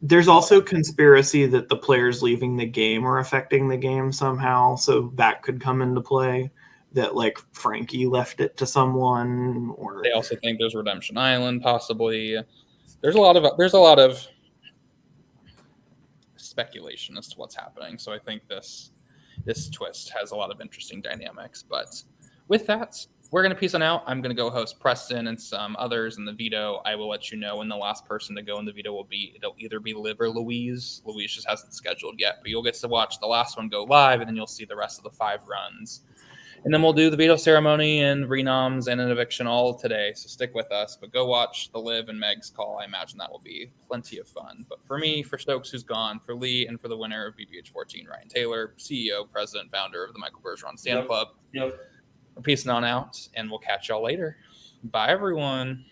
S2: There's also conspiracy that the players leaving the game are affecting the game somehow, so that could come into play. That, like, Frankie left it to someone, or
S1: they also think there's Redemption Island possibly. There's a lot of speculation as to what's happening. So I think this twist has a lot of interesting dynamics. But with that, we're going to peace on out. I'm going to go host Preston and some others in the veto. I will let you know when the last person to go in the veto will be. It'll either be Liv or Louise. Louise just hasn't scheduled yet, but you'll get to watch the last one go live, and then you'll see the rest of the 5 runs. And then we'll do the veto ceremony and renoms and an eviction all today. So stick with us, but go watch the Liv and Meg's call. I imagine that will be plenty of fun. But for me, for Stokes, who's gone, for Lee, and for the winner of BBH20, Ryan Taylor, CEO, president, founder of the Michael Bergeron Stand Club.
S5: Yep.
S1: We're peacing on out, and we'll catch y'all later. Bye, everyone.